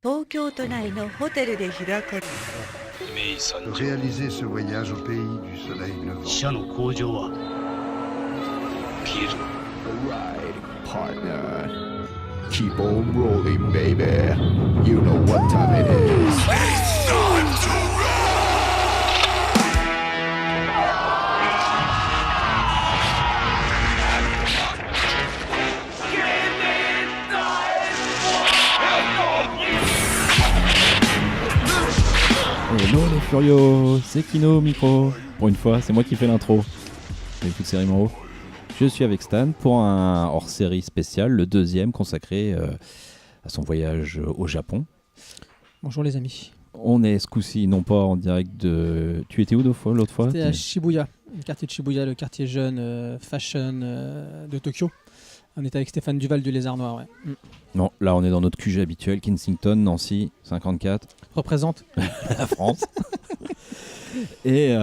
東京都内のホテルで開かれRéaliser ce voyage au pays du soleil levant. 死者の工場はピエロ Alright, partner. Keep on rolling, baby. You know what time it is. Hello les furios, c'est Kino au micro. Pour une fois, c'est moi qui fais l'intro. Avec toute série en haut. Je suis avec Stan pour un hors-série spécial, le deuxième consacré à son voyage au Japon. Bonjour les amis. On est ce coup-ci non pas en direct de... Tu étais où l'autre fois? C'était à Shibuya, le quartier de Shibuya, le quartier jeune fashion de Tokyo. On était avec Stéphane Duval du Lézard Noir. Ouais. Non, là on est dans notre QG habituel, Kensington, Nancy, 54. Représente la France. Et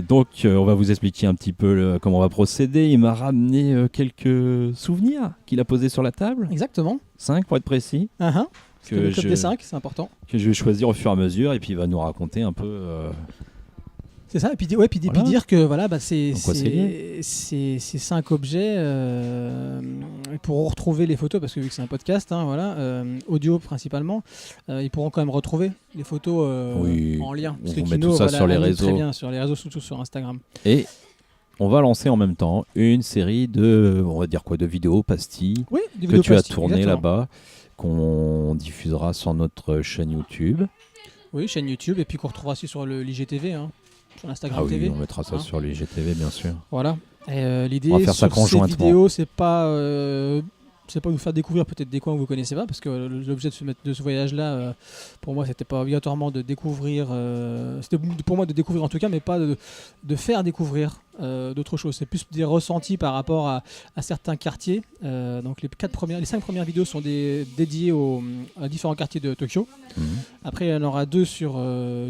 donc on va vous expliquer un petit peu comment on va procéder. Il m'a ramené quelques souvenirs qu'il a posés sur la table. Exactement. 5 pour être précis. C'est le club des 5, c'est important. Que je vais choisir au fur et à mesure et puis il va nous raconter un peu... C'est ça, et puis dire que voilà, ces 5 objets, pourront retrouver les photos, parce que vu que c'est un podcast, audio principalement, ils pourront quand même retrouver les photos en lien. On va mettre tout ça sur les réseaux. Très bien, sur les réseaux, surtout sur Instagram. Et on va lancer en même temps une série de, on va dire quoi, de vidéos pastilles que tu as tournées là-bas, qu'on diffusera sur notre chaîne YouTube. Oui, chaîne YouTube, et puis qu'on retrouvera aussi sur l'IGTV, sur l'Instagram TV. On mettra ça sur l'IGTV, bien sûr. Voilà. Et l'idée sur ces vidéos, c'est pas nous faire découvrir peut-être des coins que vous connaissez pas, parce que l'objet de ce voyage-là, pour moi, c'était pas obligatoirement de découvrir. C'était pour moi de découvrir en tout cas, mais pas de faire découvrir d'autres choses. C'est plus des ressentis par rapport à certains quartiers. Donc les 5 premières vidéos sont dédiées à différents quartiers de Tokyo. Après, il y en aura 2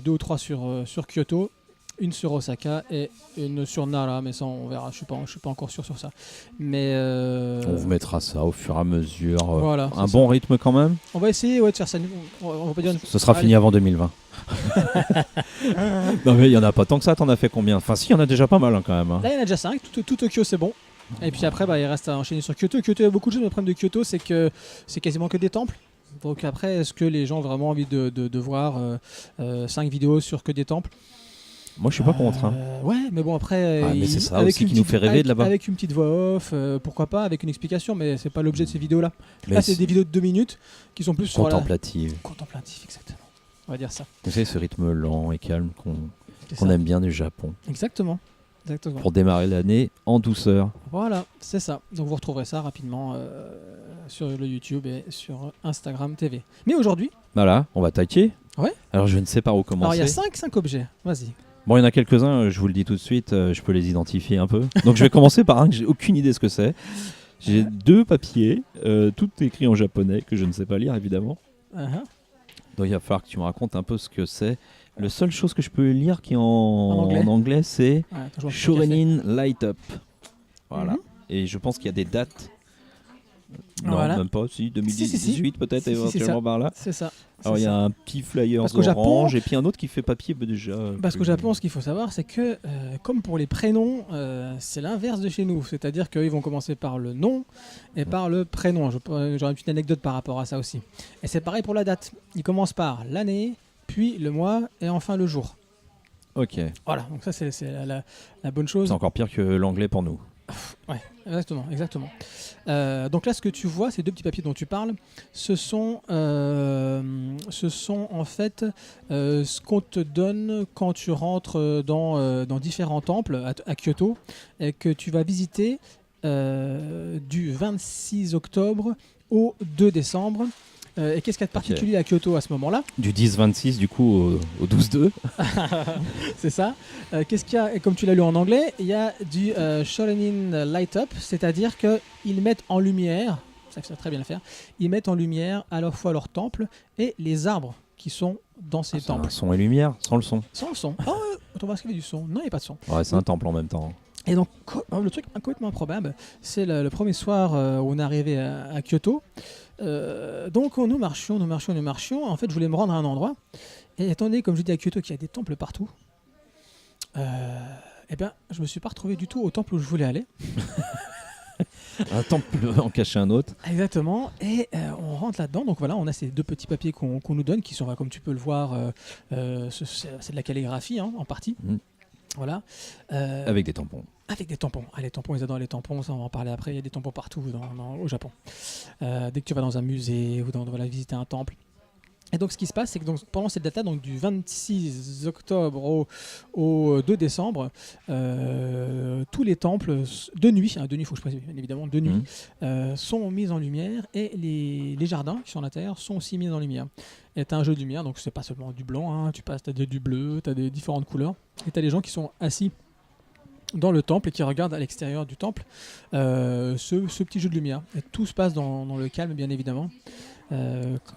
ou 3 sur Kyoto. Une sur Osaka et une sur Nara, mais ça on verra, je suis pas encore sûr sur ça. Mais on vous mettra ça au fur et à mesure. Voilà, un bon rythme quand même. On va essayer de faire ça. On va pas dire... Ce sera fini avant 2020. Non mais il y en a pas tant que ça. T'en as fait combien? Enfin si, il y en a déjà pas mal quand même. Là il y en a déjà 5. Tout Tokyo c'est bon. Et puis après il reste à enchaîner sur Kyoto. Kyoto, il y a beaucoup de choses. Le problème de Kyoto, c'est que c'est quasiment que des temples. Donc après, est-ce que les gens ont vraiment envie de voir 5 vidéos sur que des temples? Moi je suis pas contre. Ouais, mais bon après, mais c'est ça aussi qui nous fait rêver de là-bas. Avec une petite voix off, pourquoi pas, avec une explication, mais c'est pas l'objet de ces vidéos-là. Là, c'est des vidéos de 2 minutes qui sont plus contemplatives. Contemplatives, exactement. On va dire ça. Vous savez, ce rythme lent et calme qu'on aime bien du Japon. Exactement. Pour démarrer l'année en douceur. Voilà, c'est ça. Donc vous retrouverez ça rapidement sur le YouTube et sur Instagram TV. Mais aujourd'hui... Voilà, on va taquer. Ouais. Alors je ne sais pas où commencer. Alors il y a 5 objets, vas-y. Bon, il y en a quelques-uns, je vous le dis tout de suite, je peux les identifier un peu. Donc je vais commencer par un que j'ai aucune idée ce que c'est. J'ai 2 papiers, tout écrit en japonais, que je ne sais pas lire évidemment. Donc il va falloir que tu me racontes un peu ce que c'est. La seule chose que je peux lire qui est en anglais, c'est Shorenin Light Up. Voilà. Et je pense qu'il y a des dates. Non, même pas, 2018 peut-être, éventuellement par là. C'est ça. Alors il y a un petit flyer orange et puis un autre qui fait papier déjà. Parce qu'au Japon, ce qu'il faut savoir, c'est que comme pour les prénoms, c'est l'inverse de chez nous. C'est-à-dire qu'ils vont commencer par le nom et par le prénom. J'aurais une petite anecdote par rapport à ça aussi. Et c'est pareil pour la date. Ils commencent par l'année, puis le mois et enfin le jour. Ok. Voilà, donc ça c'est la bonne chose. C'est encore pire que l'anglais pour nous. Ouais, exactement. Donc là, ce que tu vois, ces 2 petits papiers dont tu parles, ce sont en fait ce qu'on te donne quand tu rentres dans différents temples à Kyoto et que tu vas visiter du 26 octobre au 2 décembre. Et qu'est-ce qu'il y a de particulier à Kyoto à ce moment-là? Du 10-26 du coup au 12-2. C'est ça. Qu'est-ce qu'il y a? Comme tu l'as lu en anglais, il y a du Shorenin Light Up, c'est-à-dire qu'ils mettent en lumière, ça très bien le faire, ils mettent en lumière à la fois leur temple et les arbres qui sont dans ces temples. Son et lumière, sans le son. Sans le son. On va voir qu'il y a du son. Non, il n'y a pas de son. Ouais, c'est un temple en même temps. Et donc, le truc complètement improbable, c'est le premier soir où on est arrivé à Kyoto. Donc, nous marchions. En fait, je voulais me rendre à un endroit. Et étant donné, comme je dis à Kyoto, qu'il y a des temples partout, eh ben, je me suis pas retrouvé du tout au temple où je voulais aller. Un temple en cacher un autre. Exactement. Et on rentre là-dedans. Donc voilà, on a ces 2 petits papiers qu'on nous donne, qui sont, comme tu peux le voir, c'est de la calligraphie en partie. Voilà. Avec des tampons. Avec des tampons. Ah, les tampons, ils adorent les tampons, ça on va en parler après. Il y a des tampons partout au Japon. Dès que tu vas dans un musée ou visiter un temple. Et donc ce qui se passe, c'est que pendant cette date-là, donc du 26 octobre au 2 décembre, tous les temples de nuit, il faut que je précise bien évidemment, de nuit, sont mis en lumière, et les jardins qui sont à l'intérieur sont aussi mis en lumière. Et tu as un jeu de lumière, donc c'est pas seulement du blanc, tu as du bleu, tu as des différentes couleurs, et tu as des gens qui sont assis dans le temple et qui regardent à l'extérieur du temple ce petit jeu de lumière. Et tout se passe dans le calme, bien évidemment.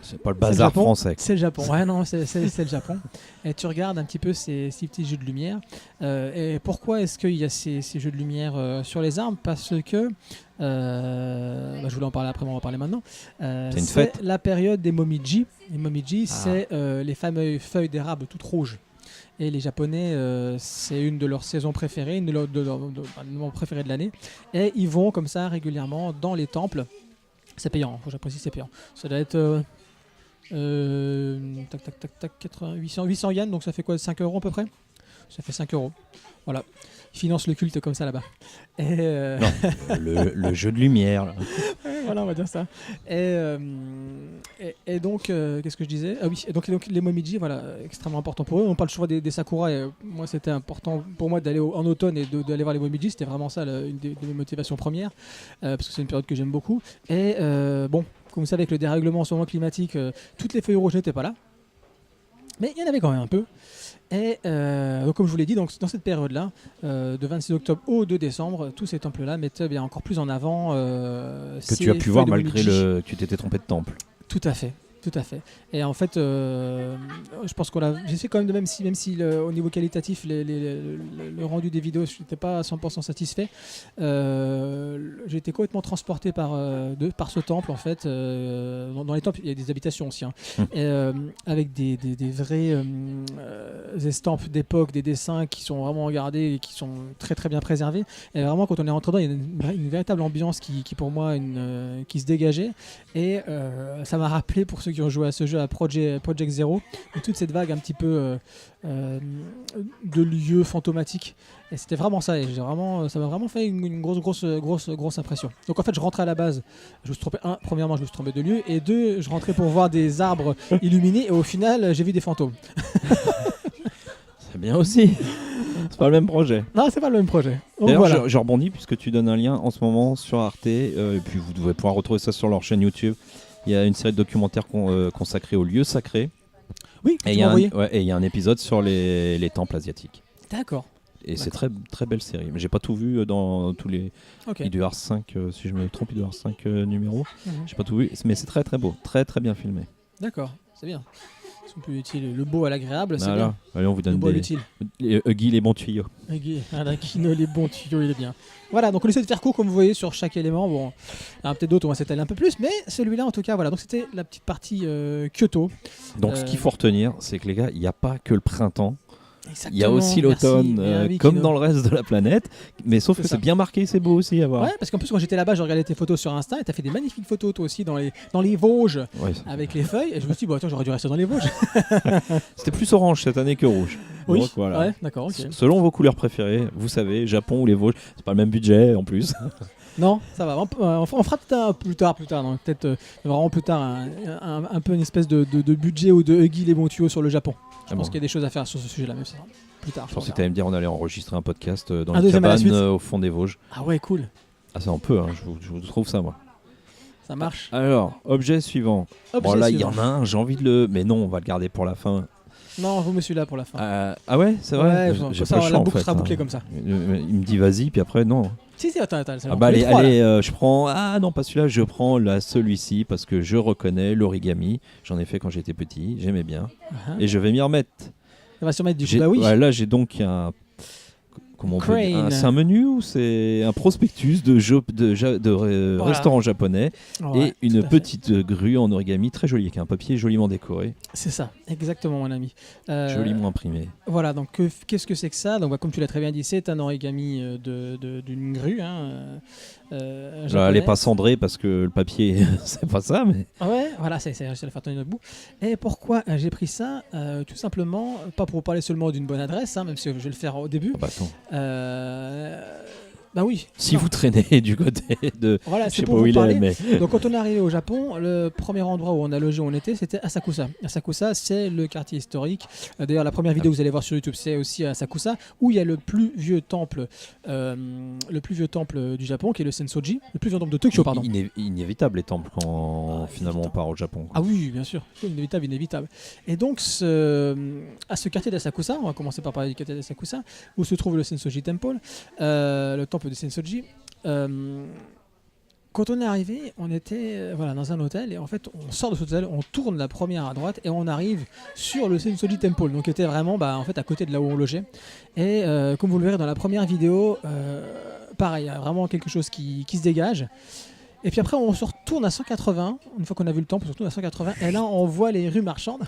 C'est pas le bazar français. C'est le Japon, ouais, non, c'est le Japon. Et tu regardes un petit peu ces petits jeux de lumière. Et pourquoi est-ce qu'il y a ces jeux de lumière sur les arbres ? Parce que, je voulais en parler après, mais on va en parler maintenant. C'est la période des momiji. Les momiji, c'est les fameuses feuilles d'érable toutes rouges. Et les Japonais, c'est une de leurs saisons préférées, une de leurs moments préférés de l'année. Et ils vont comme ça régulièrement dans les temples. C'est payant, faut que j'apprécie, c'est payant. Ça doit être 800 yens, donc ça fait quoi, 5 € à peu près ? Ça fait 5 €. Voilà. Ils financent le culte comme ça là-bas. Et Non, le jeu de lumière. Là. Ouais, voilà, on va dire ça. Et donc, qu'est-ce que je disais ? Ah oui, et donc les momiji, voilà, extrêmement important pour eux. On parle souvent des sakuras, et moi c'était important pour moi d'aller en automne et d'aller voir les momiji. C'était vraiment ça, une de mes motivations premières, parce que c'est une période que j'aime beaucoup. Et bon, comme vous savez, avec le dérèglement en ce moment climatique, toutes les feuilles rouges n'étaient pas là. Mais il y en avait quand même un peu. Et donc, comme je vous l'ai dit, donc, dans cette période-là, de 26 octobre au 2 décembre, tous ces temples-là mettent bien encore plus en avant que tu as pu voir malgré que tu t'étais trompé de temple. Tout à fait. Et en fait, je pense j'essaie quand même même si au niveau qualitatif, le rendu des vidéos, je n'étais pas à 100% satisfait. J'ai été complètement transporté par ce temple, en fait. Dans les temples, il y a des habitations aussi, avec des vraies estampes d'époque, des dessins qui sont vraiment regardés et qui sont très très bien préservés. Et vraiment, quand on est rentré dedans, il y a une véritable ambiance qui pour moi, qui se dégageait. Et ça m'a rappelé, pour ceux qui ont joué à ce jeu, à Project Zero, et toute cette vague un petit peu de lieux fantomatiques. Et c'était vraiment ça. Et ça m'a vraiment fait une grosse impression. Donc en fait, je rentrais à la base. Je me suis trompé. Premièrement, je me suis trompé de lieu. Et 2, je rentrais pour voir des arbres illuminés. Et au final, j'ai vu des fantômes. C'est bien aussi. C'est pas le même projet. Non, c'est pas le même projet. Donc, d'ailleurs, voilà. je rebondis puisque tu donnes un lien en ce moment sur Arte. Et puis vous devez pouvoir retrouver ça sur leur chaîne YouTube. Il y a une série de documentaires consacrés aux lieux sacrés. Oui, et il y a un épisode sur les temples asiatiques. D'accord. Et c'est très très belle série. Mais j'ai pas tout vu dans tous les. Okay. Il doit y avoir 5, si je me trompe, il doit y avoir 5 numéros. J'ai pas tout vu, mais c'est très très beau, très très bien filmé. D'accord, c'est bien. Ils sont plus utiles. Le beau à l'agréable, c'est voilà. bien. Allez, on vous donne Huggy les bons tuyaux. Huggy, Kino les bons tuyaux, il est bien. Voilà, donc on essaie de faire court comme vous voyez sur chaque élément. Bon, il y en a peut-être d'autres, on va s'étaler un peu plus, mais celui-là en tout cas, voilà. Donc c'était la petite partie Kyoto. Donc ce qu'il faut retenir, c'est que les gars, il n'y a pas que le printemps. Exactement, il y a aussi l'automne, comme dans le reste de la planète, mais sauf que c'est bien marqué, c'est beau aussi à voir. Ouais, parce qu'en plus quand j'étais là-bas, je regardais tes photos sur Insta et t'as fait des magnifiques photos toi aussi dans les Vosges, avec les feuilles, et je me suis dit, bon attends, j'aurais dû rester dans les Vosges. C'était plus orange cette année que rouge. Oui, donc, voilà. Ouais, d'accord, ok. Selon vos couleurs préférées, vous savez, Japon ou les Vosges, c'est pas le même budget en plus. Non, ça va. On fera plus tard, non, peut-être vraiment plus tard un peu une espèce de budget ou de Huggy les bons tuyaux sur le Japon. Je pense qu'il y a des choses à faire sur ce sujet-là, même plus tard. Je pensais que tu allais me dire on allait enregistrer un podcast dans les cabanes au fond des Vosges. Ah ouais, cool. Ah ça on peut, je vous trouve ça moi. Ça marche. Alors, objet suivant. Bon là il y en a un, j'ai envie de le... Mais non, on va le garder pour la fin. Non, vous me suis là pour la fin. Ah ouais, c'est vrai. Ouais, j'ai pas le choix, la boucle en fait, sera bouclée comme ça. Il me dit vas-y, puis après non. Si, attends. Ah bah allez, je prends... Ah non, pas celui-là, je prends celui-ci parce que je reconnais l'origami. J'en ai fait quand j'étais petit, j'aimais bien. Et je vais m'y remettre. Ça va se remettre du coup, bah oui. Ouais, là j'ai donc comment on peut dire, Crane. c'est un menu ou c'est un prospectus Voilà. restaurant japonais Ouais, et une tout à fait. petite grue en origami très jolie avec un papier joliment décoré, C'est ça, exactement, mon ami. joliment imprimé. Voilà, donc qu'est-ce que c'est que ça? Donc, comme tu l'as très bien dit, c'est un origami d'une grue. Elle japonais. n'est pas cendrée parce que le papier, c'est pas ça, mais Ouais, voilà, c'est la faire tourner notre bout. Et pourquoi j'ai pris ça? Tout simplement, pas pour parler seulement d'une bonne adresse, même si je vais le faire au début. ah bah attends. Bah oui. Si Non. vous traînez du côté de, Voilà, je c'est sais pour pas où vous il parler. est, mais Donc quand on est arrivé au Japon, le premier endroit où on a logé où on était, c'était Asakusa. Asakusa, c'est le quartier historique. D'ailleurs, la première vidéo que vous allez voir sur YouTube, c'est aussi à Asakusa, où il y a le plus vieux temple du Japon, qui est le Sensoji, le plus vieux temple de Tokyo, pardon. inévitable les temples quand finalement on part au Japon. Ah oui, bien sûr, inévitable. Et donc, à ce quartier d'Asakusa, on va commencer par parler du quartier d'Asakusa, où se trouve le Sensoji Temple, le temple de Sensoji. Quand on est arrivé, on était dans un hôtel et en fait on sort de cet hôtel, on tourne la première à droite et on arrive sur le Sensoji Temple, donc qui était vraiment en fait à côté de là où on logeait. Et comme vous le verrez dans la première vidéo, pareil, il y a vraiment quelque chose qui se dégage. Et puis après on se retourne à 180, une fois qu'on a vu le temple, on se retourne à 180 et là on voit les rues marchandes.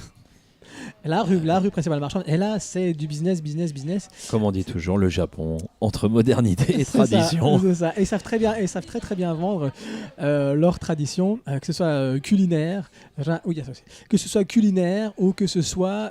La rue principale marchande. Et là, c'est du business. Comme on dit toujours, le Japon entre modernité et C'est ça, tradition. c'est ça. Et ils savent très bien vendre leur tradition, que ce soit culinaire, oui, il y a ça aussi. Que ce soit culinaire ou que ce soit,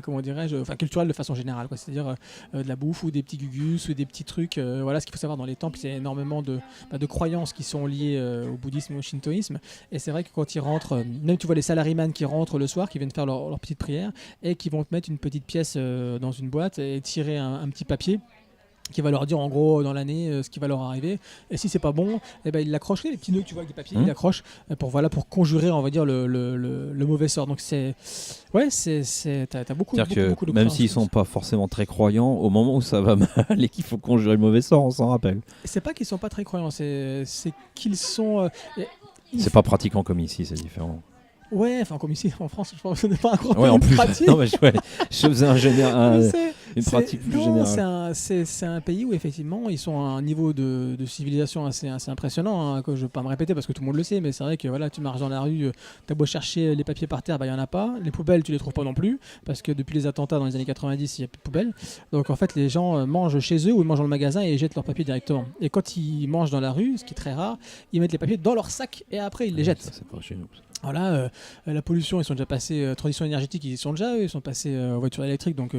comment dirais-je, culturel de façon générale, quoi. C'est-à-dire de la bouffe ou des petits gugus ou des petits trucs. Voilà, ce qu'il faut savoir dans les temples, il y a énormément de croyances qui sont liées au bouddhisme et au shintoïsme. Et c'est vrai que quand ils rentrent, même tu vois les salaryman qui rentrent le soir, qui viennent faire leur petite prière et qui vont te mettre une petite pièce dans une boîte et tirer un petit papier qui va leur dire en gros dans l'année ce qui va leur arriver, et si c'est pas bon, ils l'accrochent, les petits nœuds que tu vois avec des papiers, ils l'accrochent pour conjurer, on va dire, le mauvais sort. Donc t'as beaucoup de même croyances. s'ils sont pas forcément très croyants, au moment où ça va mal et qu'il faut conjurer le mauvais sort, on s'en rappelle. C'est pas qu'ils sont pas très croyants, c'est qu'ils sont c'est pas pratiquant comme ici, c'est différent. Ouais, comme ici en France, je pense que ce n'est pas un gros En plus, pratique. non, mais je faisais une pratique plus générale. C'est un pays où effectivement ils sont à un niveau de civilisation assez impressionnant, que je ne vais pas me répéter parce que tout le monde le sait, mais c'est vrai que tu marches dans la rue, tu as beau chercher les papiers par terre, il n'y en a pas. Les poubelles, tu les trouves pas non plus, parce que depuis les attentats dans les années 90, il n'y a plus de poubelles. Donc en fait, les gens mangent chez eux ou ils mangent dans le magasin et ils jettent leurs papiers directement. Et quand ils mangent dans la rue, ce qui est très rare, ils mettent les papiers dans leur sac et après ils les jettent. Ça, c'est pas chez nous. Voilà, la pollution, ils sont déjà passés, transition énergétique, ils y sont déjà, ils sont passés aux voitures électriques, donc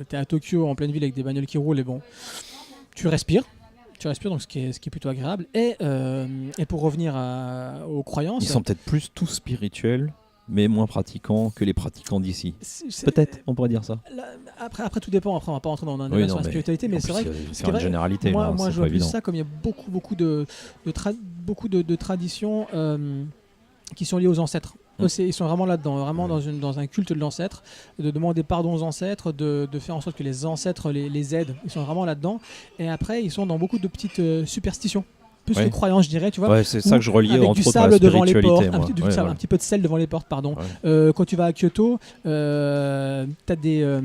t'es à Tokyo en pleine ville avec des bagnoles qui roulent et bon, tu respires donc ce qui est plutôt agréable. Et pour revenir aux croyances... Ils sont peut-être plus tous spirituels, mais moins pratiquants que les pratiquants d'ici. Peut-être, on pourrait dire ça. Après tout dépend, après on va pas rentrer dans un débat sur la spiritualité, mais c'est vrai que... C'est une généralité, moi c'est je pas vois plus évident. ça comme il y a beaucoup de traditions... qui sont liés aux ancêtres. Ils sont vraiment là-dedans, vraiment dans un culte de l'ancêtre, de demander pardon aux ancêtres, de faire en sorte que les ancêtres les aident. Ils sont vraiment là-dedans. Et après, ils sont dans beaucoup de petites superstitions. Plus que croyances, je dirais, tu vois. Ouais, c'est ça que je reliais avec entre du autres à sable la devant les portes, spiritualité. un petit peu de sel devant les portes, pardon. Ouais. Quand tu vas à Kyoto, t'as des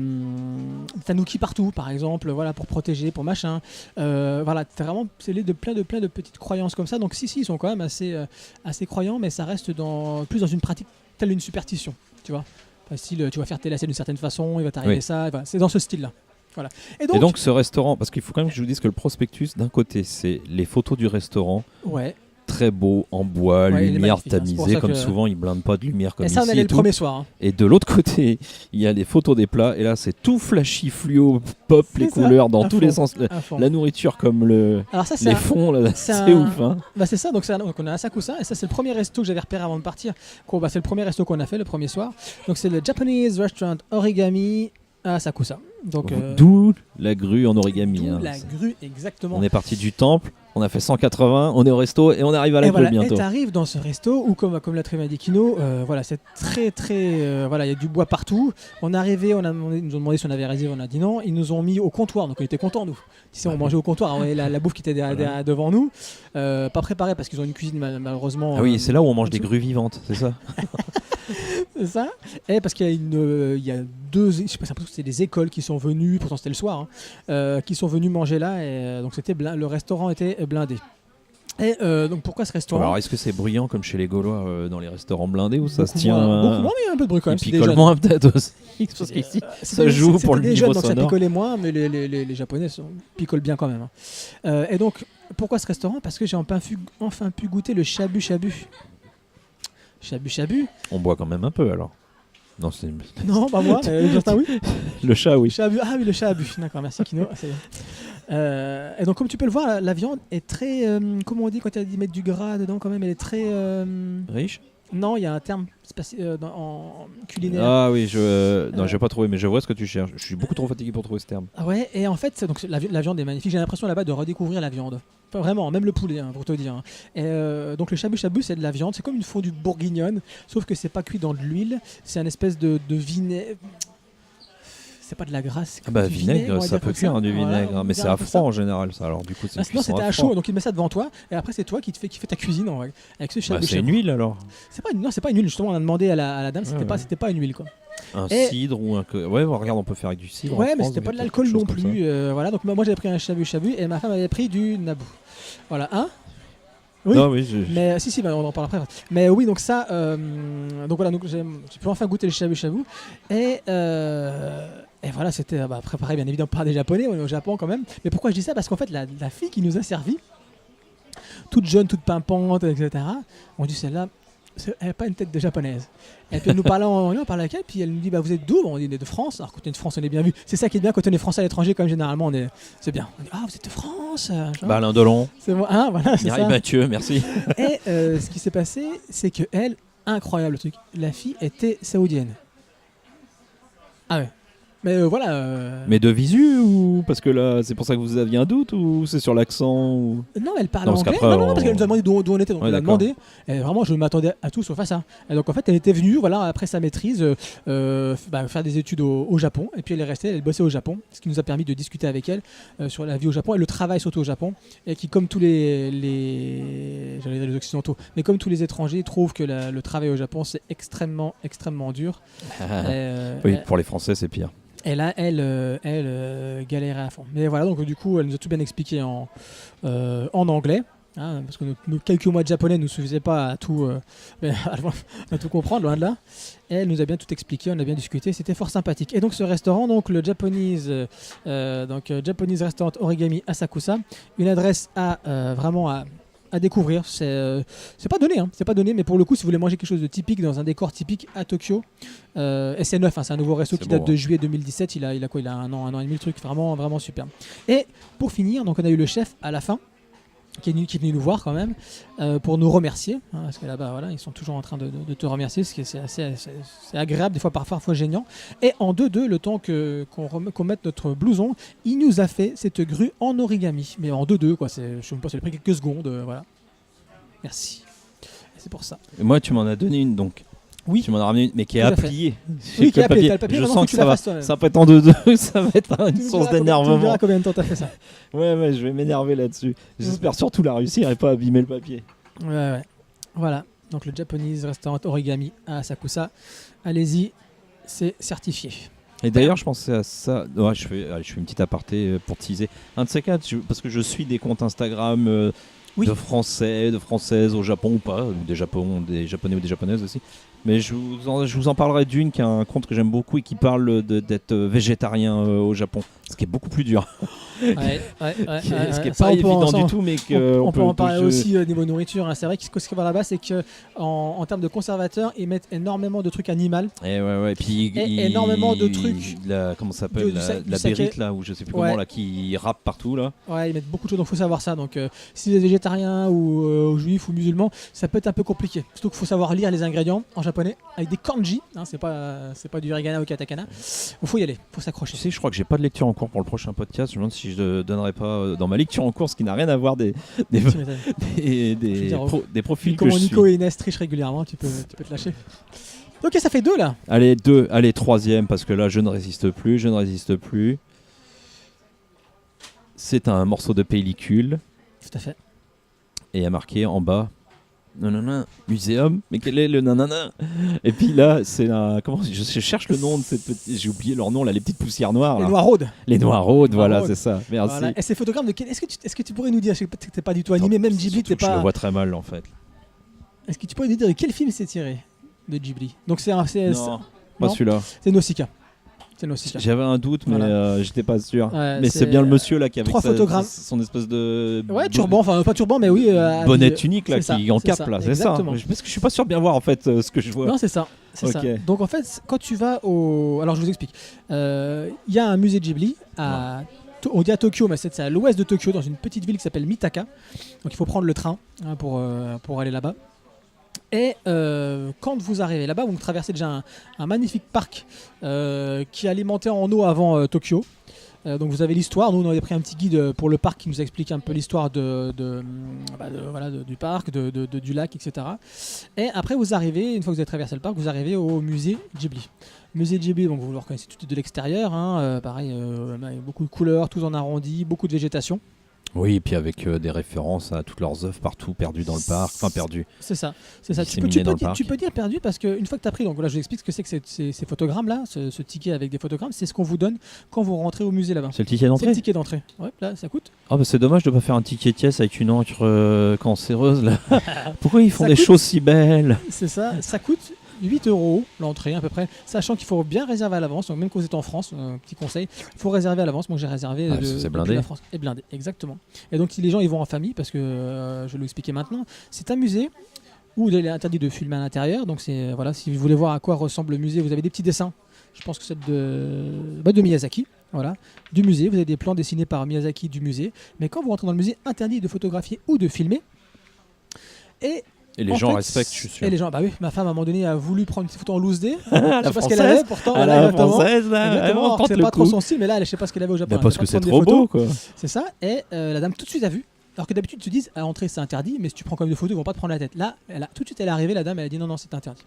tanuki partout, par exemple, voilà, pour protéger, pour machin. Voilà, t'as vraiment scellé de plein de petites croyances comme ça. Donc si, ils sont quand même assez croyants, mais ça reste plus dans une pratique telle une superstition, tu vois. Style, tu vas faire tes lacets d'une certaine façon, il va t'arriver ça. Voilà, c'est dans ce style-là. Voilà. Et donc ce restaurant, parce qu'il faut quand même que je vous dise que le prospectus, d'un côté, c'est les photos du restaurant. Ouais. Très beau, en bois, lumière tamisée, comme que... souvent ils blindent pas de lumière comme et ça, ici. on allait le premier soir. Hein. Et de l'autre côté, il y a des photos des plats, et là c'est tout flashy, fluo, pop, les couleurs dans tous les sens. La nourriture comme les fonds, là, c'est ouf. Hein. C'est ça, donc on a Asakusa, et ça c'est le premier resto que j'avais repéré avant de partir. C'est le premier resto qu'on a fait le premier soir. Donc c'est le Japanese Restaurant Origami à Asakusa. Donc, d'où la grue en origami. La grue, exactement. On est parti du temple, on a fait 180, on est au resto et on arrive à la grue bientôt. Et t'arrives dans ce resto où, comme l'a très bien dit Kino, c'est très très... il y a du bois partout. On est arrivé, ils nous ont demandé si on avait réservé, on a dit non. Ils nous ont mis au comptoir, donc on était contents nous. Ici on mangeait au comptoir, on voyait la bouffe qui était devant nous. Pas préparée parce qu'ils ont une cuisine malheureusement... Ah oui, c'est là où on mange des grues vivantes, c'est ça. C'est ça. Et parce qu'il y a il y a deux, je sais pas, c'est l'impression que c'était des écoles qui sont venues, pourtant c'était le soir, qui sont venues manger là, et donc le restaurant était blindé. Et donc pourquoi ce restaurant? Alors, est-ce que c'est bruyant comme chez les Gaulois dans les restaurants blindés ou ça se Beaucoup tient moins, beaucoup moins, mais il y a un peu de bruit quand même. Il c'est des picole jeunes. moins peut-être aussi. Parce qu'ici, ça joue pour le des niveau jeunes, donc ça sonore. picolait moins, mais les Japonais picolent bien quand même. Et donc, pourquoi ce restaurant? Parce que j'ai enfin pu goûter le shabu shabu. Shabu shabu? On boit quand même un peu alors. Non, c'est Non, pas moi, Justin, oui. le chat, oui. Shabu, ah oui, le shabu. D'accord, merci Kino. C'est bien. Et donc, comme tu peux le voir, la viande est très. Comment on dit quand ils mettent du gras dedans quand même? Elle est très. Riche. Non, il y a un terme en culinaire. Ah oui, non, j'ai pas trouvé, mais je vois ce que tu cherches. Je suis beaucoup trop fatigué pour trouver ce terme. Ah ouais, et en fait, donc, la viande est magnifique. J'ai l'impression là-bas de redécouvrir la viande. Enfin, vraiment, même le poulet, pour te dire. Et, donc le shabu shabu, c'est de la viande. C'est comme une fondue bourguignonne, sauf que c'est pas cuit dans de l'huile. C'est un espèce de vinaigre. C'est pas de la grasse. Ah bah du vinaigre, ça peut cuire du vinaigre, voilà, mais c'est à froid en général ça. Alors du coup, c'est non, c'était à chaud, donc il met ça devant toi, et après c'est toi qui fais ta cuisine avec ce shabu c'est shabu. une huile alors. Non, c'est pas une huile. Justement, on a demandé à la dame, c'était pas une huile quoi. Un cidre ou un. Ouais, regarde, on peut faire avec du cidre. Ouais, en mais France, c'était pas de quelque l'alcool chose non comme plus. Voilà, donc moi j'avais pris un shabu shabu et ma femme avait pris du nabu. Voilà, Oui. Non, oui, Mais si, on en parle après. Mais oui, donc ça, donc voilà, donc j'ai pu enfin goûter le shabu shabu et voilà, c'était préparé bien évidemment par des Japonais. On est au Japon quand même. Mais pourquoi je dis ça? Parce qu'en fait, la fille qui nous a servi, toute jeune, toute pimpante, etc. On dit celle-là, elle n'a pas une tête de japonaise. Et puis elle nous parlait on parlait avec elle, puis elle nous dit vous êtes d'où? On dit on est de France. Alors quand on est de France, on est bien vu. C'est ça qui est bien quand on est français à l'étranger, comme généralement c'est bien. On dit vous êtes de France. Alain Delon. C'est moi. Voilà, c'est Mireille ça. Mathieu, merci. Et ce qui s'est passé, c'est que elle, incroyable truc, la fille était saoudienne. Ah ouais. Mais voilà. Mais de visu ou parce que là, c'est pour ça que vous aviez un doute ou c'est sur l'accent ou... Non, elle parle Non, parce anglais. qu'après, Non, parce qu'elle nous a demandé d'où on était, donc Ouais, elle a d'accord. demandé. Et vraiment, je m'attendais à tout sauf à ça. Et donc en fait, elle était venue, voilà, après sa maîtrise, faire des études au Japon. Et puis elle est restée, elle bossait au Japon, ce qui nous a permis de discuter avec elle sur la vie au Japon et le travail surtout au Japon. Et qui, comme tous j'allais dire les occidentaux, mais comme tous les étrangers, trouvent que le travail au Japon c'est extrêmement, extrêmement dur. Oui, pour les Français, c'est pire. Et là, elle galérait à fond. Mais voilà, donc du coup, elle nous a tout bien expliqué en anglais. Parce que nos quelques mois de japonais ne nous suffisaient pas à tout comprendre, loin de là. Et elle nous a bien tout expliqué, on a bien discuté, c'était fort sympathique. Et donc ce restaurant, donc le Japanese Restaurant Origami Asakusa, une adresse vraiment à découvrir. C'est pas donné, mais pour le coup, si vous voulez manger quelque chose de typique dans un décor typique à Tokyo, et c'est neuf, c'est un nouveau resto qui date de juillet 2017. Il a quoi? Il a un an et demi, le truc, vraiment, vraiment superbe. Et pour finir, donc on a eu le chef à la fin. Qui est venu nous voir quand même pour nous remercier, parce que là-bas voilà, ils sont toujours en train de te remercier, ce qui est assez agréable, des fois parfois gênant. Et en 2-2, le temps qu'on mette notre blouson, il nous a fait cette grue en origami, mais en 2-2 quoi, je sais même pas, ça a pris quelques secondes, voilà. Merci. Et c'est pour ça. Et moi, tu m'en as donné une donc. Oui. Tu m'en as ramené une, mais qui est Tout à à fait. plier. Oui, qui est à plier. T'as le papier, Je maintenant, sens faut que tu ça la va. fasses toi-même. Ça peut être en 2-2, ça va être une Tu me source diras d'énervement. combien de temps t'as fait ça. Ouais, je vais m'énerver là-dessus. J'espère surtout la réussir et pas abîmer le papier. Ouais. Voilà. Donc le Japanese Restaurant Origami à Asakusa. Allez-y, c'est certifié. Et d'ailleurs, je pensais à ça. Ouais, je fais une petite aparté pour teaser. Un de ces quatre, parce que je suis des comptes Instagram Oui. de Français, de Françaises au Japon ou pas, ou des Japonais ou des Japonaises aussi. Mais je vous en parlerai d'une qui a un compte que j'aime beaucoup et qui parle d'être végétarien au Japon, ce qui est beaucoup plus dur. Ce qui est pas évident du tout, mais on peut en parler aussi au niveau nourriture. C'est vrai que ce qu'il y a là-bas, c'est qu'en termes de conservateurs, ils mettent énormément de trucs animaux. Et ouais. Puis énormément de trucs. Comment ça s'appelle la bérite là, ou je sais plus comment là, qui râpe partout là. Ouais, ils mettent beaucoup de choses, donc faut savoir ça. Donc si vous êtes végétarien ou juif ou musulman, ça peut être un peu compliqué. Surtout qu'il faut savoir lire les ingrédients en japonais avec des kanji. C'est pas du hiragana ou katakana. Il faut y aller, faut s'accrocher. Tu sais, je crois que j'ai pas de lecture en cours pour le prochain podcast. Je me demande si je donnerai pas dans ma lecture en cours, ce qui n'a rien à voir des profils que je suis. Nico et Inès trichent régulièrement, tu peux te lâcher. Ok, ça fait 2 là. Allez, troisième, parce que là, je ne résiste plus. C'est un morceau de pellicule. Tout à fait. Et il y a marqué en bas nanana, muséum, mais quel est le nanana? Et puis là, c'est un. Comment je cherche le nom de ces petits. J'ai oublié leur nom, là, les petites poussières noires. Les là. Noirs-Rhodes. Les Noirs-Rhodes, voilà, Noirs-Rhodes. c'est ça. Merci. Voilà. Et ces photogrammes de quel... Est-ce que tu pourrais nous dire, je sais que t'es pas du tout animé, même Ghibli, Surtout t'es que Je pas. le vois très mal en fait. Est-ce que tu pourrais nous dire de quel film c'est tiré de Ghibli? Donc c'est Non, pas non celui-là. c'est Nausicaa. C'est Nausicaa. J'avais un doute, mais Voilà. j'étais pas sûr. Ouais, mais c'est bien le monsieur là qui avait 3 photogrammes. son espèce de. Ouais, turban, enfin pas turban, mais oui. Bonnet habillé. unique là, C'est ça, qui en c'est cap ça, là, c'est ça. exactement. Parce que je suis pas sûr de bien voir en fait ce que je vois. Non, c'est ça. C'est Ok. ça. Donc en fait, quand tu vas au. Alors je vous explique. Il y a un musée Ghibli on dit à Tokyo, mais c'est à l'ouest de Tokyo, dans une petite ville qui s'appelle Mitaka. Donc il faut prendre le train pour aller là-bas. Et quand vous arrivez là-bas, vous traversez déjà un magnifique parc qui alimentait en eau avant Tokyo. Donc vous avez l'histoire. Nous, on avait pris un petit guide pour le parc qui nous explique un peu l'histoire du parc, du lac, etc. Et après, vous arrivez, une fois que vous avez traversé le parc, vous arrivez au musée Ghibli. Musée Ghibli, donc vous le reconnaissez tout de l'extérieur. Pareil, avec beaucoup de couleurs, tout en arrondi, beaucoup de végétation. Oui, et puis avec des références à toutes leurs œuvres partout, perdues dans le parc. Enfin, perdues. C'est ça. Tu Disséminées dans le parc. peux dire perdu parce qu'une fois que tu as pris, donc là je vous explique ce que c'est que ces photogrammes-là, ce ticket avec des photogrammes, c'est ce qu'on vous donne quand vous rentrez au musée là-bas. C'est le ticket C'est d'entrée. le ticket d'entrée. Ouais, là ça coûte. Ah bah c'est dommage de pas faire un ticket Thiès avec une encre cancéreuse là. Pourquoi ils font Ça des coûte- choses si belles? C'est ça. Ça coûte 8 € l'entrée à peu près, sachant qu'il faut bien réserver à l'avance. Donc même quand vous êtes en France, petit conseil, il faut réserver à l'avance. Moi j'ai réservé Ouais, parce que c'est blindé. depuis la France. Et blindé, exactement. Et donc si les gens ils vont en famille, parce que je vais vous l'expliquer maintenant, c'est un musée où il est interdit de filmer à l'intérieur. Donc c'est voilà, si vous voulez voir à quoi ressemble le musée, vous avez des petits dessins. Je pense que c'est de Miyazaki. Voilà, du musée. Vous avez des plans dessinés par Miyazaki du musée. Mais quand vous rentrez dans le musée, interdit de photographier ou de filmer. Et les En gens fait, respectent, je suis sûr. Et les gens, bah oui, ma femme à un moment donné a voulu prendre une petite photo en loose day. La Je sais pas ce qu'elle française. avait, pourtant. À voilà, la exactement. française là, Exactement, alors que c'est pas trop son style, mais là, je sais pas ce qu'elle avait au Japon. Bah elle parce savait que pas c'est prendre trop des photos. beau quoi. C'est ça, et la dame tout de suite a vu. Alors que d'habitude, ils te disent à l'entrée c'est interdit, mais si tu prends quand même des photos, ils vont pas te prendre la tête. Là, tout de suite, elle est arrivée, la dame, elle a dit non, c'est interdit.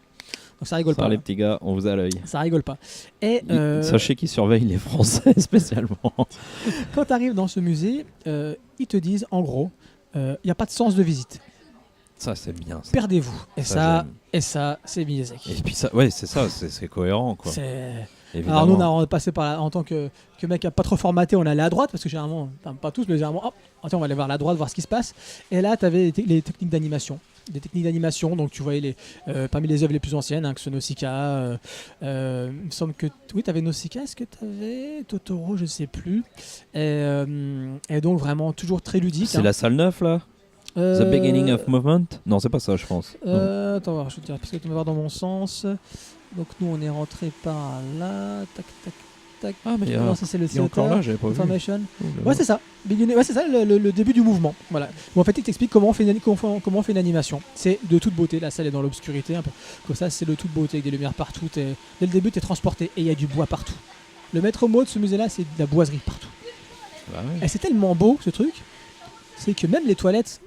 Donc ça rigole Ça pas. les petits gars, on vous a à l'œil. Ça rigole pas. Et Sachez qu'ils surveillent les Français spécialement. quand tu arrives dans ce musée, ils te disent en gros, il n'y a pas de sens de visite. Ça c'est bien. Ça. Perdez-vous. Ça, Ça, c'est Miyazaki. Et puis ça, ouais, c'est ça, c'est cohérent quoi. Évidemment. Alors nous, on a passé par en tant que mec qui a pas trop formaté, on allait à droite parce que généralement, enfin, pas tous, mais généralement, hop, attends, on va aller vers la droite, voir ce qui se passe. Et là, tu avais les techniques d'animation. Des techniques d'animation, donc tu voyais parmi les œuvres les plus anciennes, que ce Nausicaa, il me semble que oui, tu avais Nausicaa, est-ce que tu avais Totoro, je sais plus. Et donc vraiment toujours très ludique. C'est la salle 9 là. The Beginning of Movement. Non, c'est pas ça, je pense. Non. Attends, voir, je vais te dire, parce que tu vas voir dans mon sens. Donc nous, on est rentré par là, tac, tac, tac. Ah mais Non, ça c'est le il est encore là, j'avais pas vu. Information. Oh là là. Ouais, c'est ça. Ouais, c'est ça, le début du mouvement. Voilà. Bon, en fait, il t'explique comment on fait une animation. C'est de toute beauté. La salle est dans l'obscurité, un peu. Comme ça, c'est de toute beauté, avec des lumières partout. Dès le début, tu es transporté et il y a du bois partout. Le maître mot de ce musée-là, c'est de la boiserie partout. Bah ouais. Et c'est tellement beau, ce truc, c'est que même les toilettes.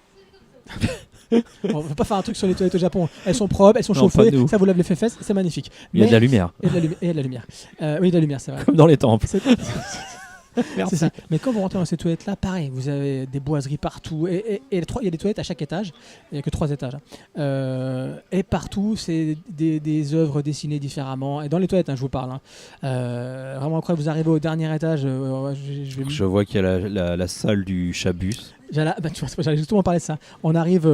On va pas faire un truc sur les toilettes au Japon. Elles sont propres, elles sont Non, chauffées, pas nous. ça vous lave les fesses, c'est magnifique. Il y a de la lumière, Et de la lumière. Oui, de la lumière, c'est vrai. comme dans les temples. C'est c'est ça. Mais quand vous rentrez dans ces toilettes-là, pareil, vous avez des boiseries partout. Et il y a des toilettes à chaque étage. Il n'y a que 3 étages. Et partout, c'est des œuvres dessinées différemment. Et dans les toilettes, je vous parle. Vraiment incroyable. Vous arrivez au dernier étage. Je vois qu'il y a la salle du Chabus. J'allais justement parler de ça. On arrive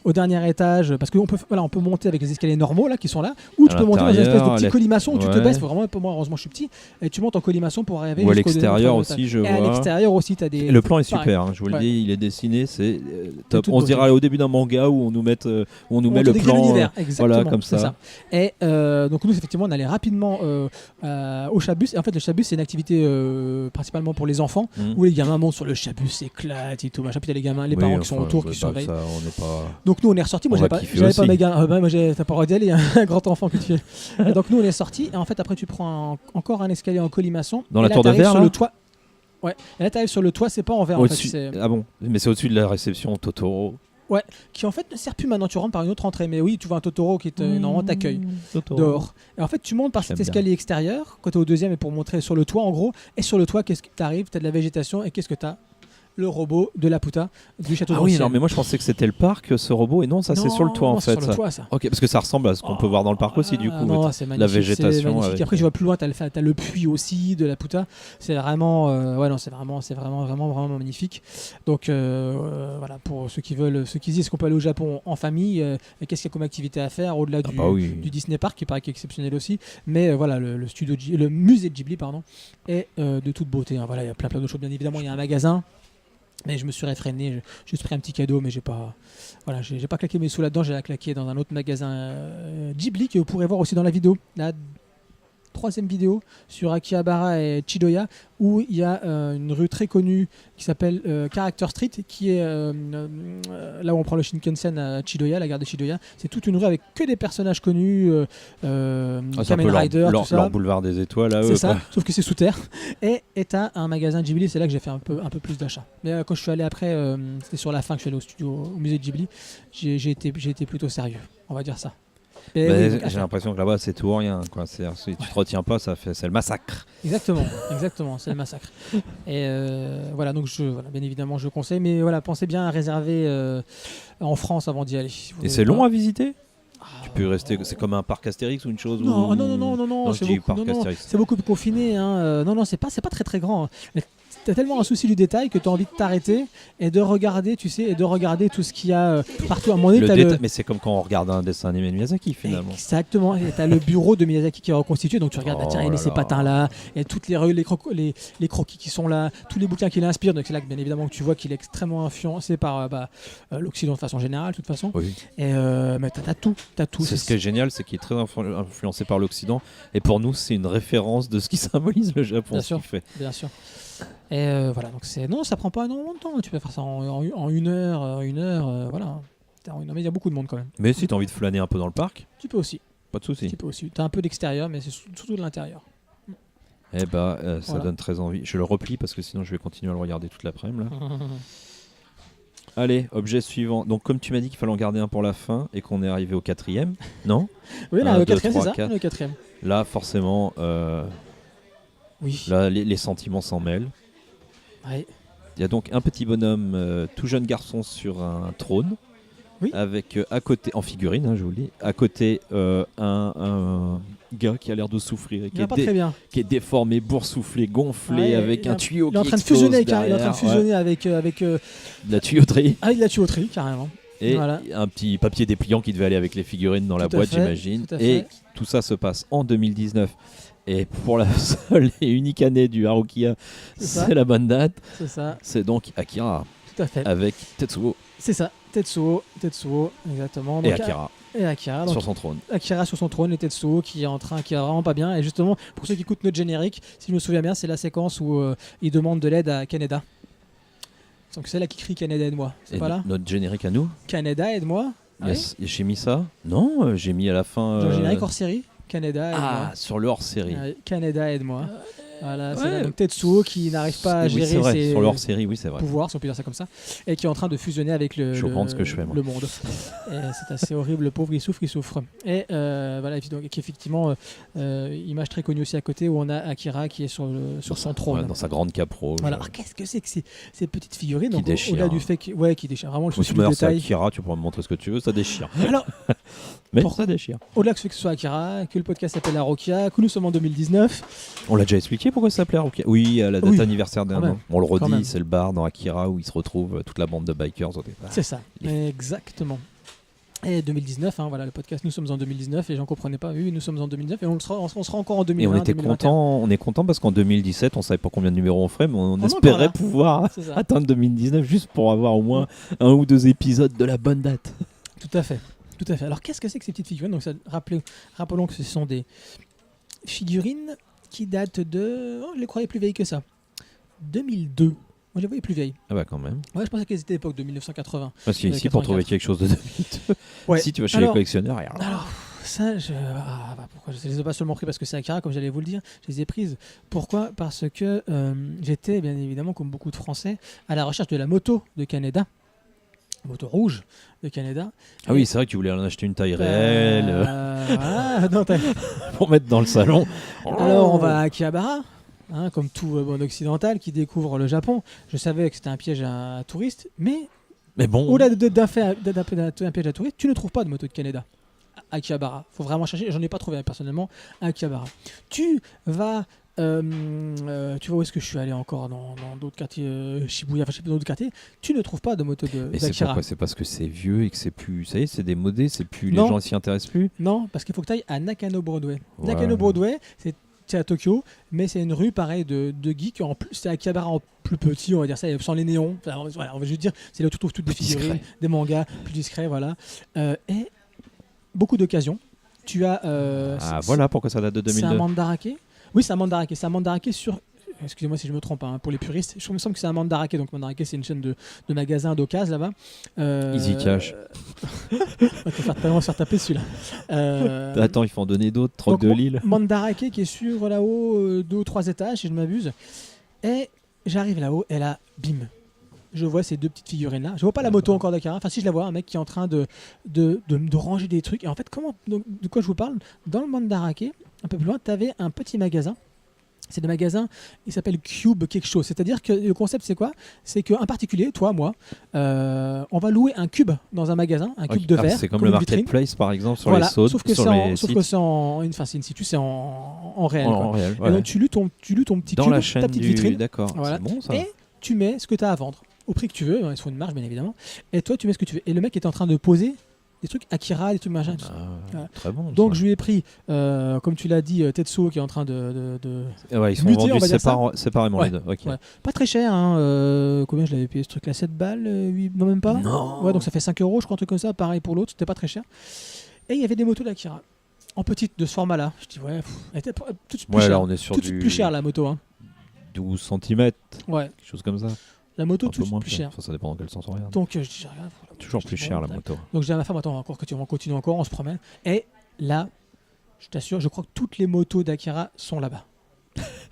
au dernier étage parce qu'on peut monter avec les escaliers normaux là qui sont là, ou tu peux monter dans une espèce de petit colimaçon où tu te baisses. Vraiment, pour moi, heureusement, je suis petit, et tu montes en colimaçon pour arriver. Ou à jusqu'au l'extérieur dernier aussi, je étage. Et vois. à l'extérieur aussi, tu as des. Et le plan est pareil. super, hein, je vous le Ouais. dis, il est dessiné, c'est top. toute On se beauté. dirait au début d'un manga où on nous met le te décrit plan. l'univers, exactement, voilà, comme c'est ça. Et donc nous, effectivement, on allait rapidement au Chabus. Et en fait, le Chabus, c'est une activité principalement pour les enfants, où les gamins montent sur le Chabus, s'éclatent et tout. Machin. Puis il y a les gamins, les parents qui sont autour, qui surveillent. Ça, on n'est pas... Donc nous, on est ressortis. Moi, On va j'avais kiffer pas aussi. mes gamins. Moi, t'as pas le droit d'y aller, un grand enfant que tu es. Et donc nous, on est sortis. Et en fait, après, tu prends encore un escalier en colimaçon. Dans Et la là, tour de t'arrives verre, sur là le toit. Ouais. Et là, t'arrives sur le toit. C'est pas en verre. En fait, Au-dessus... c'est... Ah bon, mais c'est au-dessus de la réception Totoro. Qui en fait ne sert plus maintenant. Tu rentres par une autre entrée. Mais oui, tu vois un Totoro qui normalement t'accueille Totoro. dehors. Et en fait, tu montes par cet J'aime escalier extérieur. Quand tu es au deuxième, et pour montrer sur le toit, en gros. Et sur le toit, qu'est-ce que t'arrives? T'as de la végétation. Et qu'est-ce que t'as? le robot de Laputa du château Ah oui, d'Ancienne. non, mais moi je pensais que c'était le parc, ce robot, et non, ça c'est sur le toit en c'est fait. sur le toit, ça. Ok, parce que ça ressemble à ce qu'on peut voir dans le parc aussi, du coup. Non, c'est magnifique, la végétation. c'est magnifique. avec- Après, je vois plus loin, t'as le puits aussi de Laputa. C'est vraiment, c'est vraiment magnifique. Donc voilà, pour ceux qui disent est-ce qu'on peut aller au Japon en famille, et qu'est-ce qu'il y a comme activité à faire au-delà Ah bah oui. du Disney Park, qui paraît qu'il est exceptionnel aussi. Mais voilà, le musée de Ghibli, pardon, est de toute beauté. Hein. Voilà, il y a plein de choses. Bien évidemment, il y a un magasin. Mais je me suis réfréné, j'ai juste pris un petit cadeau, mais j'ai pas claqué mes sous là-dedans, j'ai claqué dans un autre magasin Ghibli que vous pourrez voir aussi dans la vidéo, la 3e vidéo sur Akihabara et Chidoya, où il y a une rue très connue qui s'appelle Character Street, qui est là où on prend le Shinkansen à Chidoya, la gare de Chidoya. C'est toute une rue avec que des personnages connus, C'est un peu Kamen Rider, tout ça. leur boulevard des étoiles, là, C'est eux, ça, quoi. sauf que c'est sous terre. Et t'as un magasin Ghibli, c'est là que j'ai fait un peu plus d'achats. Mais quand je suis allé après, c'était sur la fin que je suis allé au musée de Ghibli, j'ai été plutôt sérieux, on va dire ça. Et Bah, oui, donc, j'ai l'impression que là-bas c'est tout ou rien, quoi. Si tu te retiens pas, c'est le massacre. Exactement, c'est le massacre. Et voilà, donc bien évidemment je conseille, mais voilà, pensez bien à réserver en France avant d'y aller. Si vous Et n'avez c'est long pas- à visiter. Tu peux rester, c'est comme un parc Astérix ou une chose Non, où... non, je c'est dis beaucoup, parc non, non, Astérix. c'est beaucoup plus confiné. Hein. Non, c'est pas très très grand. Mais t'as tellement un souci du détail que t'as envie de t'arrêter et de regarder, tu sais, tout ce qu'il y a partout. À un moment donné, Le t'as détail, mais c'est comme quand on regarde un dessin animé de Miyazaki finalement. Exactement, et t'as le bureau de Miyazaki qui est reconstitué, donc tu regardes, Oh tiens, il là met ces là. patins là, et toutes les croquis qui sont là, tous les bouquins qu'il inspire, donc c'est là que bien évidemment que tu vois qu'il est extrêmement influencé par l'Occident de façon générale, de toute façon. Oui. Et mais t'as tout. C'est ce qui est génial, c'est qu'il est très influencé par l'Occident, et pour nous c'est une référence de ce qui symbolise le Japon. Bien ce sûr. qu'il fait. Bien sûr. Et voilà, donc non, ça prend pas énormément de temps. Tu peux faire ça en une heure, voilà. Mais il y a beaucoup de monde quand même. Mais si t'as envie de flâner un peu dans le parc, Tu peux aussi. pas de souci. T'as un peu d'extérieur, mais c'est surtout de l'intérieur. Eh bah, ça Voilà. donne très envie. Je le replie parce que sinon je vais continuer à le regarder toute l'après-midi. Là. Allez, objet suivant. Donc comme tu m'as dit qu'il fallait en garder un pour la fin et qu'on est arrivé au 4e, non? Oui, là, Un, le deux, 4ème, c'est trois, ça. quatre. Le 4ème. Là, forcément, Oui. là, les sentiments s'en mêlent. Ouais. Il y a donc un petit bonhomme, tout jeune garçon sur un trône, Oui. avec à côté, en figurine, hein, je vous le dis, à côté un gars qui a l'air de souffrir et Il va pas très bien. qui est déformé, boursouflé, gonflé, Ouais, avec il un a- tuyau Il est en qui train de explose fusionner, derrière, il est en train de fusionner avec de la tuyauterie. la tuyauterie, carrément. Et Voilà. un petit papier dépliant qui devait aller avec les figurines dans la Tout à boîte, fait, j'imagine. tout à Et fait. tout ça se passe en 2019. Et pour la seule et unique année du Harukiya, C'est ça. c'est la bonne date. C'est ça, C'est donc Akira tout à fait. avec Tetsuo C'est ça. Tetsuo, exactement. et Donc, Akira Et Akira. Donc, sur son trône. Akira sur son trône et Tetsuo qui est vraiment pas bien. Et justement, pour ceux qui écoutent notre générique, si je me souviens bien, c'est la séquence où il demande de l'aide à Kaneda. Donc c'est là qui crie Kaneda aide-moi. C'est Et pas là notre générique à nous, Kaneda aide-moi. yes. Et j'ai mis ça. Non, j'ai mis à la fin. Dans le générique hors série, Kaneda aide-moi. Ah, sur le hors-série. Ouais, Kaneda aide-moi. Voilà, c'est ouais. là, donc Tetsuo qui n'arrive pas à Oui, c'est gérer vrai, ses sur le hors-série, oui, c'est vrai. pouvoirs, si on peut dire ça comme ça, et qui est en train de fusionner avec Je comprends ce que je fais, moi. le monde. Et c'est assez horrible, le pauvre, il souffre. Et voilà, donc, effectivement, image très connue aussi à côté où on a Akira qui est sur son trône. Ouais, dans sa grande cape rouge. Voilà. Alors, qu'est-ce que c'est que ces petites figurines Qui donc, déchirent. au-delà du fait qui déchire vraiment le Ou souci du sinon, c'est détail. Akira, tu pourras me montrer ce que tu veux, ça déchire. Alors, Mais Pour- ça déchire. au-delà que ce soit Akira, que le podcast s'appelle Harukiya, que nous sommes en 2019. On l'a déjà expliqué pourquoi ça s'appelait Harukiya. Oui, à la date Oui, anniversaire d'un quand an. même. On le Quand même. redit, c'est le bar dans Akira où il se retrouve toute la bande de bikers au départ. C'est ça, exactement. Et 2019, hein, voilà, le podcast, nous sommes en 2019, les gens comprenaient pas, oui, nous sommes en 2019, et on sera encore en 2020. Et on était 2021. on est content parce qu'en 2017, on savait pas combien de numéros on ferait, mais on est espérait encore là. pouvoir C'est ça. atteindre 2019 juste pour avoir au moins un ou deux épisodes de la bonne date. Tout à fait. Alors, qu'est-ce que c'est que ces petites figurines? Donc, rappelons que ce sont des figurines qui datent de... Oh, je les croyais plus vieilles que ça. 2002. Moi, je les voyais plus vieilles. Ah bah quand même. Ouais, je pensais qu'elles étaient à l'époque de 1980. Parce qu'ici, 84. pour trouver quelque chose de 2002, Ouais. si tu vas chez Alors- les collectionneurs, et alors, Alors, ça, pourquoi je les ai pas seulement pris parce que c'est Akira, comme j'allais vous le dire, je les ai prises. Pourquoi? Parce que j'étais, bien évidemment, comme beaucoup de Français, à la recherche de la moto de Kaneda. Moto rouge de Kaneda. Ah oui, c'est vrai que tu voulais en acheter une taille réelle Voilà, non, pour mettre dans le salon. alors, on va à Akihabara. hein, comme tout bon occidental qui découvre le Japon. Je savais que c'était un piège à touristes, mais bon. au-delà d'un piège à touristes, tu ne trouves pas de moto de Kaneda à Akihabara. Faut vraiment chercher. J'en ai pas trouvé personnellement à Akihabara. Tu vas où est-ce que je suis allé encore dans d'autres quartiers, Shibuya, enfin, dans d'autres quartiers, tu ne trouves pas de moto Mais c'est d'Akira. pourquoi ? C'est parce que c'est vieux et que c'est plus. Ça y est, c'est démodé, c'est plus. Non. Les gens s'y intéressent plus. Non, parce qu'il faut que tu ailles à Nakano Broadway. Ouais. Nakano Broadway, c'est à Tokyo, mais c'est une rue pareil de geeks. En plus, c'est Akihabara en plus petit, on va dire ça, sans les néons. Enfin, voilà, on va juste dire, c'est là où tu trouves toutes des Plus figurines, discret. des mangas, plus discrets, voilà. Et beaucoup d'occasions. Tu as. Voilà pourquoi ça date de C'est un 2002. mandarake. Oui, c'est un mandarake. C'est un mandarake sur. Excusez-moi si je me trompe, hein, pour les puristes. Je me semble que c'est un mandarake. Donc, mandarake, c'est une chaîne de magasins d'occasion là-bas. Easy Cash. On va te faire tellement se faire taper celui-là. Attends, il faut en donner d'autres. Troc donc, de Lille. Mandarake qui est sur là-haut, 2 ou 3 étages, si je ne m'abuse. Et j'arrive là-haut, et là, bim. Je vois ces 2 petites figurines là. Je vois pas la moto encore d'Akira. Enfin, si je la vois, un mec qui est en train de ranger des trucs. Et en fait, de quoi je vous parle ? Dans le Mandarake, un peu plus loin, tu avais un petit magasin. C'est des magasins, il s'appelle Cube quelque chose. C'est-à-dire que le concept, c'est quoi ? C'est qu'un particulier, toi, moi, on va louer un cube dans un magasin, un cube de verre. C'est comme le une vitrine. marketplace par exemple sur Voilà, les sauts. sauf que sur c'est les en, sauf sites. que c'est en, enfin, c'est in situ, c'est en réel. quoi. En réel. Et Ouais. donc tu loues ton petit Dans cube, la ta chaîne petite du. vitrine. D'accord. Voilà. C'est bon ça. Et tu mets ce que tu as à vendre au prix que tu veux, il faut une marge bien évidemment. Et toi tu mets ce que tu veux. Et le mec est en train de poser des trucs Akira, des trucs machin. tout ça. Voilà. Très bon. Donc ça. je lui ai pris, comme tu l'as dit, Tetsuo qui est en train de... Ouais, ils sont muter, on vendus va dire ça. séparément Ouais. les deux. Ok. Ouais. Pas très cher, hein, combien je l'avais payé ce truc là, 7 balles, 8... non même pas. Non. Ouais, donc ça fait 5 €, je crois, un truc comme ça, pareil pour l'autre, c'était pas très cher. Et il y avait des motos d'Akira, en petite, de ce format là. Je dis ouais, elle était tout de suite plus Ouais, cher. là on est sur Tout de suite du plus cher la moto, hein. 12 cm, Ouais, quelque chose comme ça. la moto Un tout peu de suite moins plus cher. Enfin, ça dépend dans quel sens on regarde. Donc je dis, regarde, voilà. Toujours Je plus dis, cher bon, la moto. Donc je dis à ma femme, attends, on va continuer encore, on se promène. Et là, je t'assure, je crois que toutes les motos d'Akira sont là-bas.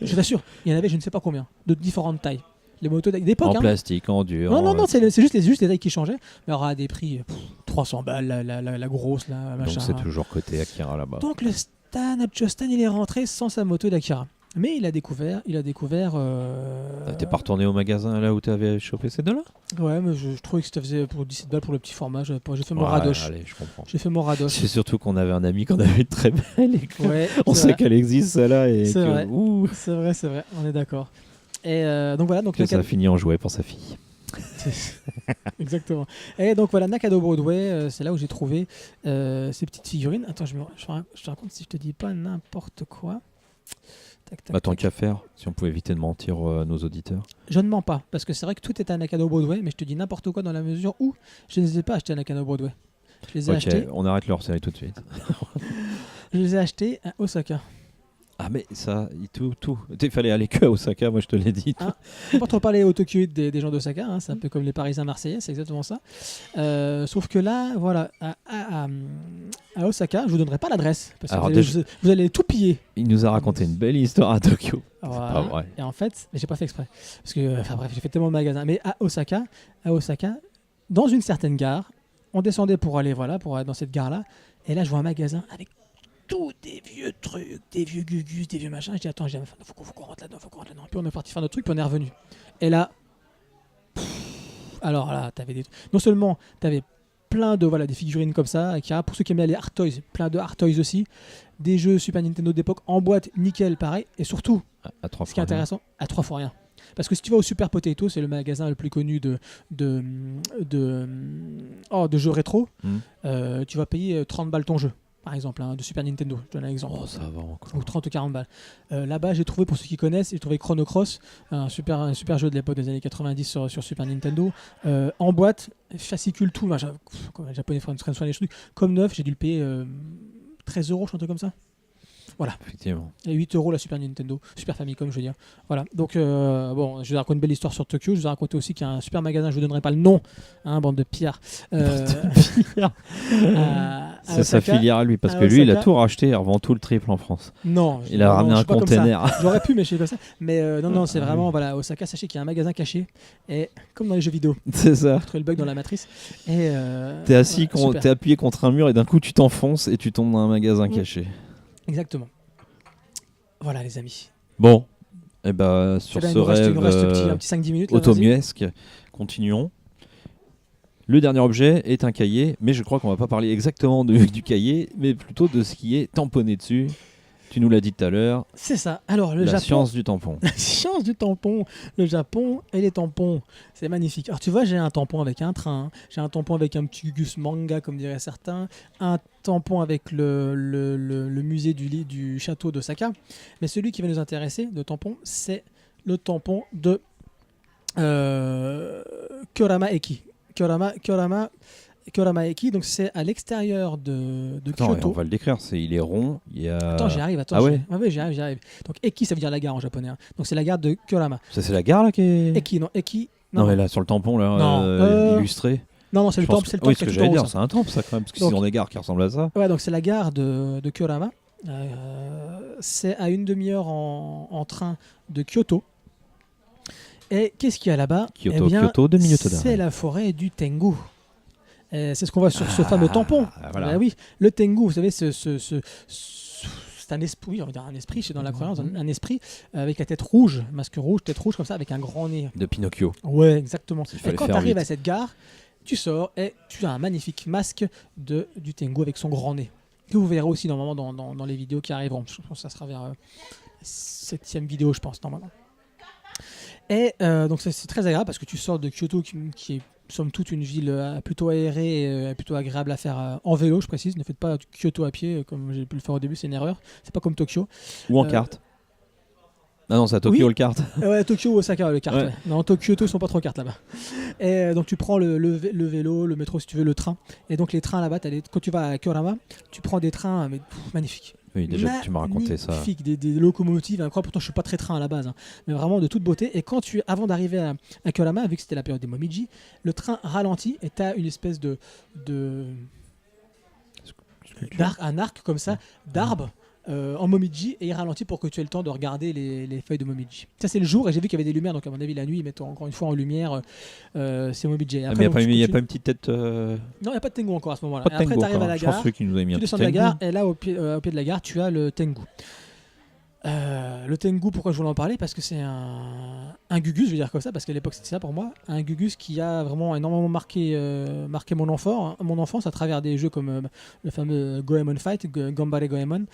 Je t'assure, il y en avait je ne sais pas combien, de différentes tailles. Les motos d'époque, En hein. plastique, en dur. Non, c'est juste les tailles qui changeaient. Mais il y aura des prix, 300 balles, la grosse, là, Donc machin. c'est toujours côté Akira là-bas. Donc le Stan, Justin, il est rentré sans sa moto d'Akira. Mais il a découvert. T'es pas retourné au magasin là où t'avais chopé ces deux-là ? Ouais, mais je trouvais que ça faisait pour 17 balles pour le petit format. J'ai fait mon Ouais, radoche. Allez, je comprends. J'ai fait mon radoche. C'est surtout qu'on avait un ami qu'on avait très belle et que Ouais, on c'est sait vrai. qu'elle existe celle-là et C'est que vrai. ouh, C'est vrai, on est d'accord. Et donc voilà, donc que ça a fini en jouet pour sa fille. exactement. Et donc voilà, Nakano Broadway, c'est là où j'ai trouvé ces petites figurines. Attends, je te raconte si je te dis pas n'importe quoi. Tac, tac, Bah, tant tac. qu'à faire, si on pouvait éviter de mentir à nos auditeurs. Je ne mens pas, parce que c'est vrai que tout est à Nakano Broadway, mais je te dis n'importe quoi dans la mesure où je ne les ai pas achetés à Nakano Broadway. Je les ai achetés. On arrête leur série tout de suite. Je les ai achetés à Osaka. Ah mais ça, tout. Il fallait aller que à Osaka, moi je te l'ai dit. Ah. On peut trop parler au Tokyo des gens d'Osaka, hein, c'est un peu comme les Parisiens marseillais, c'est exactement ça. Sauf que là, voilà, à Osaka, je vous donnerai pas l'adresse, parce que Alors, vous allez tout piller. Il nous a raconté une belle histoire à Tokyo. Voilà. Pas vrai. Et en fait, mais j'ai pas fait exprès, parce que, enfin bref, j'ai fait tellement de magasins. Mais à Osaka, dans une certaine gare, on descendait pour aller dans cette gare-là, et là je vois un magasin avec tous des vieux trucs, des vieux gugus, des vieux machins. Je dis attends, faut qu'on rentre là-dedans, Puis on est parti faire notre truc, puis on est revenu. Et là, alors là, t'avais des trucs. Non seulement t'avais plein de des figurines comme ça, Akira, pour ceux qui aiment bien les Art Toys, plein de Art Toys aussi, des jeux Super Nintendo d'époque en boîte, nickel, pareil, et surtout, À 3 ce qui est intéressant, à 3 fois rien. Parce que si tu vas au Super Potato, c'est le magasin le plus connu de jeux rétro, tu vas payer 30 balles ton jeu. Par exemple, de Super Nintendo, je donne un exemple. Oh, ça va encore. Ou 30 ou 40 balles. Là-bas, j'ai trouvé, pour ceux qui connaissent, j'ai trouvé Chrono Cross, un super jeu de l'époque des années 90 sur Super Nintendo, en boîte, fascicule, tout. Comme les Japonais prennent soin des trucs. Comme neuf, j'ai dû le payer 13 €, je crois, un truc comme ça. Voilà. Effectivement. Et 8 € la Super Nintendo, Super Famicom, je veux dire. Voilà. Donc, bon, je vous raconte une belle histoire sur Tokyo. Je vous ai raconté aussi qu'il y a un super magasin, je vous donnerai pas le nom, bande de pillards. C'est sa filière à lui, parce que lui, il a tout racheté et revend tout le triple en France. Non. Il a ramené un container. J'aurais pu, mais je sais pas ça. Mais non, c'est vraiment, Osaka, sachez qu'il y a un magasin caché. Et comme dans les jeux vidéo, C'est ça. vous trouvez le bug dans la matrice. Et T'es assis, super. t'es appuyé contre un mur et d'un coup tu t'enfonces et tu tombes dans un magasin caché. Exactement. Voilà, les amis. Bon, Et bah, sur Là, ce il nous reste, rêve il nous reste un petit 5-10 minutes. Là, vas-y. automuesque, continuons. Le dernier objet est un cahier, mais je crois qu'on va pas parler exactement du cahier, mais plutôt de ce qui est tamponné dessus. Tu nous l'as dit tout à l'heure, C'est ça. Alors, le la Japon. science du tampon. La science du tampon, le Japon et les tampons, c'est magnifique. Alors tu vois, j'ai un tampon avec un train, j'ai un tampon avec un petit Gugus manga comme diraient certains, un tampon avec le musée du château d'Osaka, mais celui qui va nous intéresser de tampon, c'est le tampon de Kurama Eki. Kurama Eki, donc c'est à l'extérieur de Attends, Kyoto. on va le décrire, il est rond, il y a... Attends, j'y arrive. Ah ouais ouais, j'y arrive. Donc Eki, ça veut dire la gare en japonais. Hein. Donc c'est la gare de Kurama. Ça c'est la gare là qui est... Eki. Non, mais là sur le tampon là, Non, illustré. Non, c'est le Je pense temple. C'est le que- Oui, temple ce que qui est tout j'allais en haut, dire, ça. c'est un temple ça quand même, parce que Donc- c'est dans des gares qui ressemblent à ça. Ouais, donc c'est la gare de Kurama. C'est à une demi-heure en train de Kyoto. Et qu'est-ce qu'il y a là-bas? Kyoto, Eh bien, Kyoto, 2 minutes d'arrêt. c'est la forêt du Tengu. Et c'est ce qu'on voit sur ce fameux tampon. Voilà. Bah oui, le Tengu, vous savez, c'est un esprit, oui, on va dire un esprit, c'est dans la croyance, un esprit avec la tête rouge, masque rouge, tête rouge comme ça, avec un grand nez. De Pinocchio. Ouais, exactement. Il Et fallait quand tu faire arrives vite. à cette gare, tu sors et tu as un magnifique masque du Tengu avec son grand nez. Que vous verrez aussi normalement dans les vidéos qui arriveront. Je pense que ça sera vers la 7ème vidéo, je pense, normalement. Et donc c'est très agréable parce que tu sors de Kyoto qui est somme toute une ville plutôt aérée et plutôt agréable à faire en vélo, je précise. Ne faites pas Kyoto à pied comme j'ai pu le faire au début, c'est une erreur. C'est pas comme Tokyo. Ou en carte. Ah non, c'est à Tokyo oui. le kart. Ouais, Tokyo ou Osaka, le kart. Ouais. Ouais. Non, Tokyo, ils sont pas trop cartes là-bas. Et donc tu prends le vélo, le métro si tu veux, le train. Et donc les trains là-bas, quand tu vas à Kurama, tu prends des trains mais, magnifiques. Oui, déjà tu m'as raconté ça. Magnifiques, des locomotives incroyables. Pourtant, je suis pas très train à la base, hein. Mais vraiment de toute beauté. Et avant d'arriver à Kurama, vu que c'était la période des Momiji, le train ralentit et tu as une espèce un arc comme ça, d'arbre. En Momiji, et il ralentit pour que tu aies le temps de regarder les feuilles de Momiji. Ça c'est le jour, et j'ai vu qu'il y avait des lumières, donc à mon avis la nuit ils mettent encore une fois en lumière ces Momiji. Ah, mais il n'y a pas une petite tête. Non, il n'y a pas de Tengu encore à ce moment-là. Pas de Et après Tengu tu arrives à encore. la Je pense gare, celui qui nous a mis un tu petit descends de la Tengu. gare, et là au pied de la gare tu as le Tengu. Le Tengu, pourquoi je voulais en parler? Parce que c'est un Gugus, je veux dire comme ça, parce qu'à l'époque c'était ça pour moi, un Gugus qui a vraiment énormément marqué mon enfance à travers des jeux comme le fameux Goemon Fight, Gambare Goemon,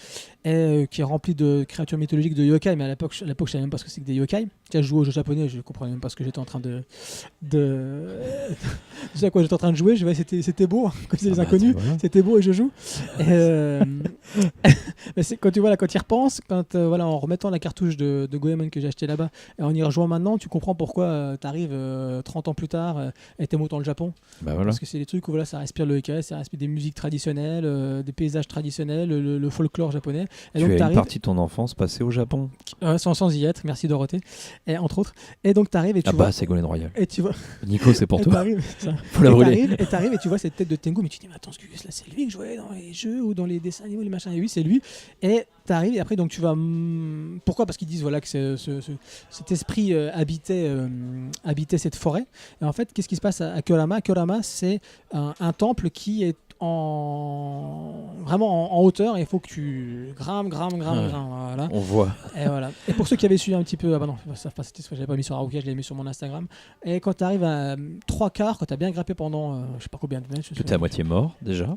et qui est rempli de créatures mythologiques de yokai, mais à l'époque je savais même pas ce que c'est que des yokai. Tiens, je jouais aux jeux japonais, je comprenais même pas ce que j'étais en train de je sais à quoi j'étais en train de jouer, c'était beau, comme c'est les inconnus, voilà. c'était beau et je joue. Mais c'est quand tu vois là, quand tu y repenses, voilà, en remettant la cartouche de Goemon que j'ai acheté là-bas et en y rejoignant maintenant, tu comprends pourquoi tu arrives 30 ans plus tard et t'aimes autant le Japon. Bah voilà. Parce que c'est des trucs où voilà, ça respire le yokai, ça respire des musiques traditionnelles, des paysages traditionnels, le folklore japonais. Et Tu donc as une t'arrives, partie de ton enfance passée au Japon. sans y être, merci Dorothée, et entre autres. Et donc t'arrives et tu Ah vois. bah, Ségolène Royal. Et tu vois. Nico, c'est pour Et toi. t'arrives, ça. Faut la brûler. Et t'arrives et tu vois cette tête de Tengu, mais tu te dis, mais attends, ce Gugus là, c'est lui que je voyais dans les jeux ou dans les dessins animés, les machins. Et oui, c'est lui. Et t'arrives et après, donc tu vas. Pourquoi? Parce qu'ils disent voilà, que cet esprit habitait cette forêt. Et en fait, qu'est-ce qui se passe à Kurama? Kurama, c'est un temple qui est vraiment en hauteur, et il faut que tu grimpes, voilà. On voit. Et voilà. Et pour ceux qui avaient suivi un petit peu, ah bah non, ça c'était ce que j'avais pas mis sur Aruka, je l'avais mis sur mon Instagram. Et quand tu arrives à 3/4, quand tu as bien grimpé pendant je sais pas combien de mètres, Tu es à moitié mort déjà.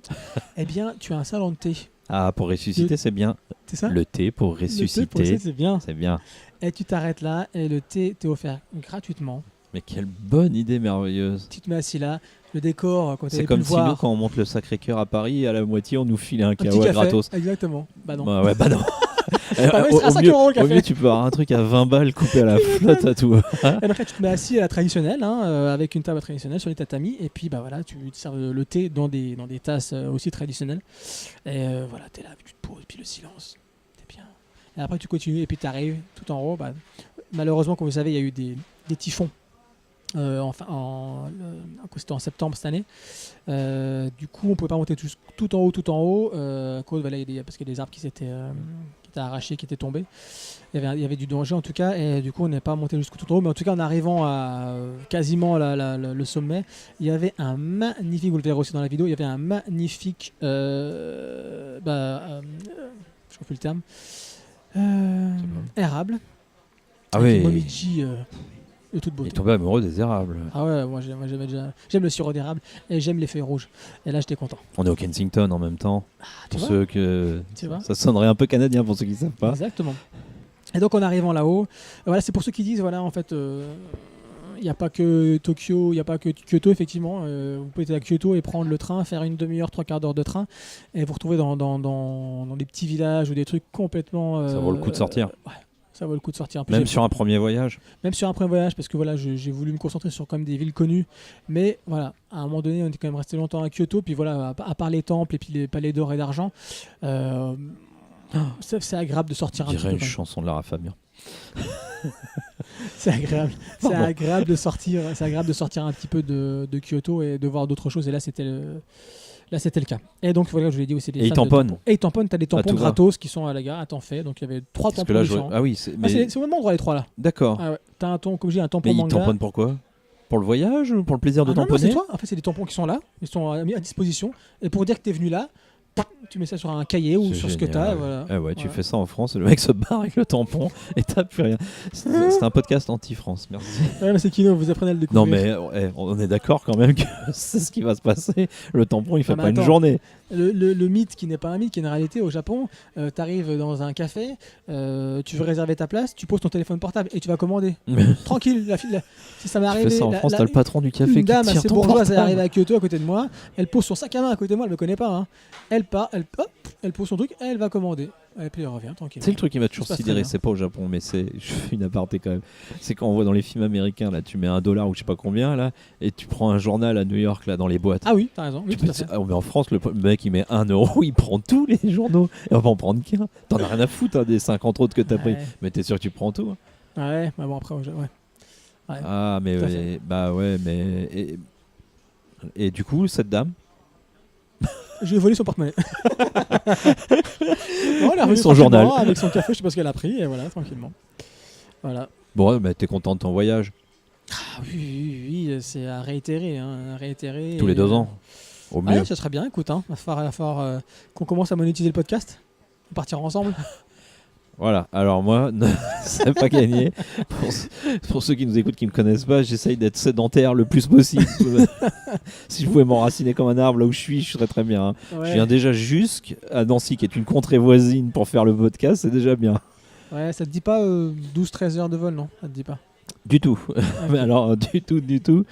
eh bien tu as un salon de thé. Ah, pour ressusciter, c'est bien. C'est ça? Le thé pour Le thé, ressusciter, c'est bien. c'est bien. Et tu t'arrêtes là et le thé t'est offert gratuitement. Mais quelle bonne idée merveilleuse. Tu te mets assis là, le décor, quand tu C'est avais pu comme le si nous, voir, quand on monte le Sacré-Cœur à Paris, à la moitié, on nous filait un un petit kawa café, gratos. exactement. Bah non. Bah ouais, bah non. Bah oui, ce sera 5 mieux, euros le au café. mieux, tu peux avoir un truc à 20 balles coupé à la flotte à tout. Et donc là, tu te mets assis à la traditionnelle, avec une table traditionnelle sur les tatamis, et puis bah voilà, tu te sers le thé dans des tasses aussi traditionnelles. Et voilà, t'es là, tu te poses, et puis le silence, t'es bien. Et après, tu continues, et puis t'arrives tout en haut. Bah, malheureusement, comme vous savez, il y a eu des typhons. C'était en septembre cette année. Du coup, on pouvait pas monter tout en haut. À cause, voilà, parce qu'il y a des arbres qui étaient arrachés, qui étaient tombés. Il y avait du danger en tout cas, et du coup, on n'est pas monté jusqu'au tout en haut. Mais en tout cas, en arrivant à quasiment le sommet, il y avait un magnifique, vous le verrez aussi dans la vidéo, il y avait un magnifique, je ne plus le terme, érable. Ah avec oui. une Momiji de toute Il beauté. est tombé amoureux des érables. Ah ouais, moi j'aimais déjà. J'aime le sirop d'érable et j'aime les feuilles rouges. Et là, j'étais content. On est au Kensington en même temps. tu Pour vois ceux que. Tu vois Ça sonnerait un peu canadien pour ceux qui ne savent pas. Exactement. Et donc en arrivant là-haut, voilà, c'est pour ceux qui disent, voilà, en fait, il n'y a pas que Tokyo, il n'y a pas que Kyoto, effectivement. Vous pouvez être à Kyoto et prendre le train, faire une demi-heure, 3/4 d'heure de train, et vous retrouver dans des petits villages ou des trucs complètement... Ça vaut le coup de sortir. Ouais, ça vaut le coup de sortir. En plus, Même j'ai- sur un premier voyage. Même sur un premier voyage, parce que voilà, j'ai voulu me concentrer sur quand même des villes connues. Mais voilà, à un moment donné, on était quand même resté longtemps à Kyoto. Puis voilà, à part les temples et puis les palais d'or et d'argent, c'est agréable de sortir On un petit dirait peu. une quand même. chanson de Lara Fabian. C'est agréable. C'est Pardon. agréable de sortir. C'est agréable de sortir un petit peu de Kyoto et de voir d'autres choses. Et là, c'était le cas. Et donc voilà, je vous l'ai dit aussi. Et ils tamponnent. Et ils tamponnent. T'as des tampons tout va. gratos qui sont à la gare. À temps fait. Donc il y avait 3 Parce que tampons là, différents. Ah oui, C'est au même endroit les 3 là. D'accord. Ah ouais. T'as un tampon, comme je dis, un tampon Mais ils manga. tamponnent pourquoi? Pour le voyage ou pour le plaisir de Ah non, non, tamponner? c'est toi. En fait, c'est des tampons qui sont là. Ils sont mis à disposition. Et pour dire que t'es venu là, tu mets ça sur un cahier ou C'est sur ce que génial. t'as. Voilà. Ah ouais, tu Voilà. fais ça en France, le mec se barre avec le tampon et t'as plus rien. C'est un podcast anti-France, merci. Ouais, mais c'est Kino, vous apprenez à le découvrir. Non mais on est d'accord quand même que c'est ce qui va se passer. Le tampon il fait Ah, mais pas une attends. journée. Le mythe qui n'est pas un mythe, qui est une réalité au Japon, t'arrives dans un café, tu veux réserver ta place, tu poses ton téléphone portable et tu vas commander. Tranquille, si ça m'est Tu arrivé. fais ça en France, t'as le patron du café Une qui dame tire assez ton bourgeoise est portable. arrivée à Kyoto à côté de moi, elle pose son sac à main à côté de moi, elle me connaît pas. Hein. Elle part, elle pose son truc, elle va commander. Et puis elle revient tranquille. C'est le truc qui m'a toujours Ça se passe sidéré, très bien. c'est pas au Japon, mais je fais une aparté quand même. C'est quand on voit dans les films américains, là, tu mets $1 ou je sais pas combien, là, et tu prends un journal à New York, là, dans les boîtes. Ah oui, t'as raison. Oui, tout à fait. Mais en France, le mec il met 1 euro, il prend tous les journaux, et on va en prendre qu'un. T'en as rien à foutre hein, des 50 autres que t'as pris, Ouais. mais t'es sûr que tu prends tout. Hein. Ouais, mais bon après, ouais. Ouais. Ah, mais tout à ouais, bah ouais, mais. Et du coup, cette dame, Je lui ai volé son porte-monnaie. Bon, elle est revenue Son tranquillement journal. avec son café, je sais pas ce qu'elle a pris, et voilà, tranquillement. Voilà. bon, ouais, bah, t'es content de ton voyage Ah oui, c'est à réitérer. Hein, à réitérer tous les 2 ans, au mieux. Ouais, ça serait bien, écoute, hein, va falloir qu'on commence à monétiser le podcast. On partira ensemble. Voilà, alors moi, c'est pas gagné. Pour ceux qui nous écoutent, qui ne me connaissent pas, j'essaye d'être sédentaire le plus possible. Si je pouvais m'enraciner comme un arbre là où je serais très bien. Hein. Ouais. Je viens déjà jusqu'à Nancy, qui est une contrée voisine, pour faire le podcast, c'est déjà bien. Ouais, ça te dit pas 12-13 heures de vol, non? Ça te dit pas. Du tout. Mais alors, du tout.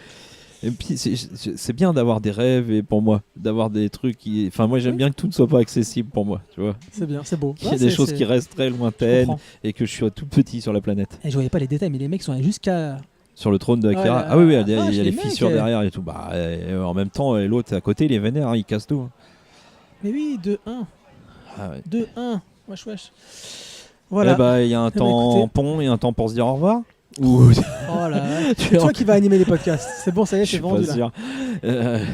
Et puis, c'est bien d'avoir des rêves et pour moi, d'avoir des trucs qui. Enfin, moi, j'aime bien que tout ne soit pas accessible pour moi, tu vois. C'est bien, c'est beau. Qu'il y ait des choses qui restent très Je lointaines comprends. et que je suis tout petit sur la planète. Et je voyais pas les détails, mais les mecs sont allés jusqu'à. Sur le trône de Akira. Ouais, Ah oui, oui, il y vache, a les les mecs, fissures derrière et tout. Bah, en même temps, l'autre à côté, il est vénère, hein, il casse tout. hein. Mais oui, 2-1. Ah ouais. 2-1. Wesh. Voilà. Eh bah, il y a un bah, temps écoutez. pont et un temps pour se dire au revoir. Ou Oh là là. C'est toi qui vas animer les podcasts. C'est bon, ça y est, je c'est suis vendu pas là. sûr.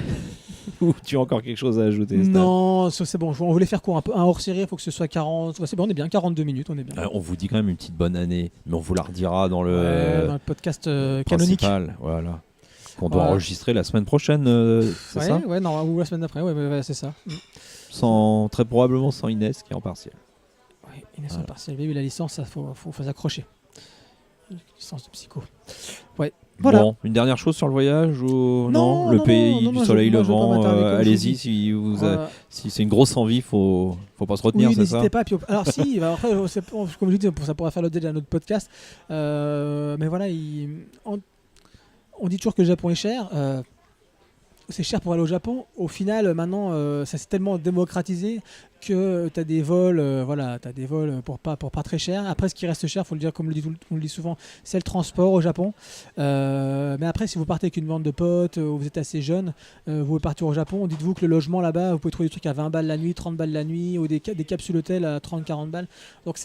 Ou tu as encore quelque chose à ajouter Stan? Non, ça, c'est bon. On voulait faire court un peu. Un hors série, il faut que ce soit 40. Ouais, c'est bon, on est bien. 42 minutes, on est bien. On vous dit quand même une petite bonne année, mais on vous la redira dans le Ouais, dans le podcast canonique. principal, voilà. Qu'on doit Voilà. enregistrer la semaine prochaine, c'est Ouais, ça ouais, non, ou la semaine d'après, ouais, c'est ça. Très probablement sans Inès qui est en partiel. Ouais, Inès Voilà. partiel, oui, la licence, ça faut s'accrocher. Licence de psycho. Ouais, voilà. Bon, une dernière chose sur le voyage ou Non, le non, pays non, du non, soleil moi, je veux pas levant, m'attarder, comme je vous allez-y dis. si c'est une grosse envie, faut pas se retenir, Oui, c'est ça? n'hésitez pas. Puis, alors si, bah, après, comme je dis, ça pourrait faire l'objet d'un autre podcast. Mais voilà, on dit toujours que le Japon est cher. C'est cher pour aller au Japon. Au final, maintenant, ça s'est tellement démocratisé que tu as des vols, t'as des vols pour pas très cher. Après, ce qui reste cher, faut le dire, comme on le dit souvent, c'est le transport au Japon. Mais après, si vous partez avec une bande de potes, ou vous êtes assez jeune, vous pouvez partir au Japon. Dites-vous que le logement là-bas, vous pouvez trouver des trucs à 20 balles la nuit, 30 balles la nuit, ou des capsules hôtels à 30-40 balles. Donc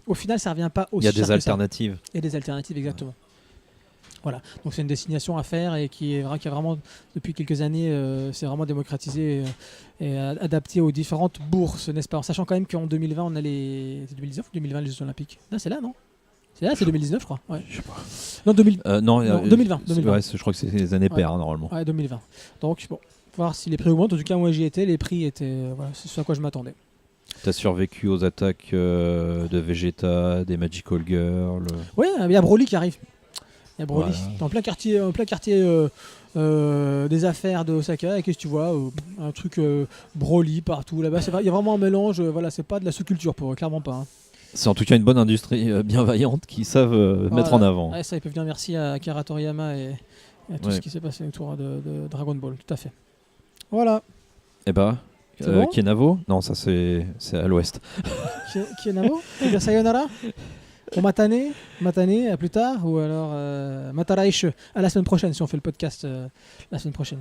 au final, ça revient pas Il aussi y a cher des que ça. alternatives. Il y a des alternatives, exactement. Voilà, donc c'est une destination à faire et qui a vraiment, depuis quelques années, c'est vraiment démocratisé et adapté aux différentes bourses, n'est-ce pas? En sachant quand même qu'en 2020, on a c'est 2019 ou 2020 les Jeux Olympiques? Là, c'est là, non? C'est là, c'est 2019, je crois. Ouais. Je sais pas. Non, 2020. Ouais, je crois que c'est les années paires, hein, normalement. Ouais, 2020. Donc, bon, voir si les prix augmentent. En tout cas, moi, j'y étais, les prix étaient. Voilà, c'est ce à quoi je m'attendais. T'as survécu aux attaques de Vegeta, des Magical Girls. Ouais, il y a Broly qui arrive. Il y a Broly, Voilà. t'es en plein quartier des affaires de Osaka, et qu'est-ce que tu vois un truc Broly partout là-bas. Il y a vraiment un mélange, voilà, c'est pas de la sous-culture pour eux, clairement pas. Hein. C'est en tout cas une bonne industrie bienveillante qui savent mettre en avant. Ouais, ça, ils peuvent dire merci à Akira Toriyama et à tout Ouais. ce qui s'est passé autour de Dragon Ball, tout à fait. Voilà. Eh bah, C'est bon Kienavo? Non, ça c'est à l'ouest. Kienamo, tu veux dire sayonara au matane, à plus tard, ou alors mataraishu, à la semaine prochaine si on fait le podcast la semaine prochaine.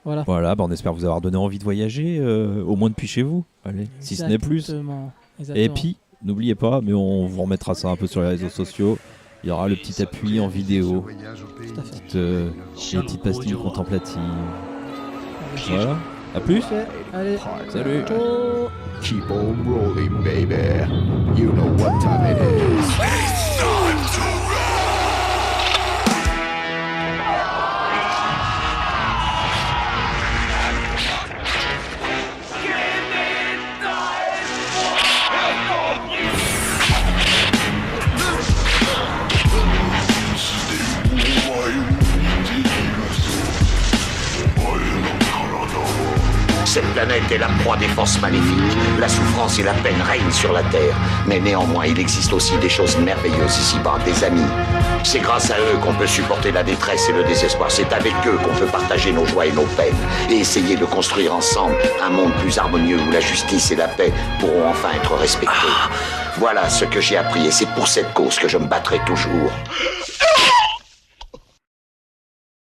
Voilà. Voilà, on espère vous avoir donné envie de voyager, au moins depuis chez vous. Allez, si ce n'est plus. Exactement. Et puis, n'oubliez pas, mais on vous remettra ça un peu sur les réseaux sociaux. Il y aura le petit appui en vidéo, Tout à fait. les petites pastilles contemplatives. Voilà, à plus. Allez, Salut. ciao. Keep on rolling, baby. You know what time it is. Cette planète est la proie des forces maléfiques. La souffrance et la peine règnent sur la Terre. Mais néanmoins, il existe aussi des choses merveilleuses ici-bas, des amis. C'est grâce à eux qu'on peut supporter la détresse et le désespoir. C'est avec eux qu'on peut partager nos joies et nos peines. Et essayer de construire ensemble un monde plus harmonieux où la justice et la paix pourront enfin être respectées. Voilà ce que j'ai appris et c'est pour cette cause que je me battrai toujours.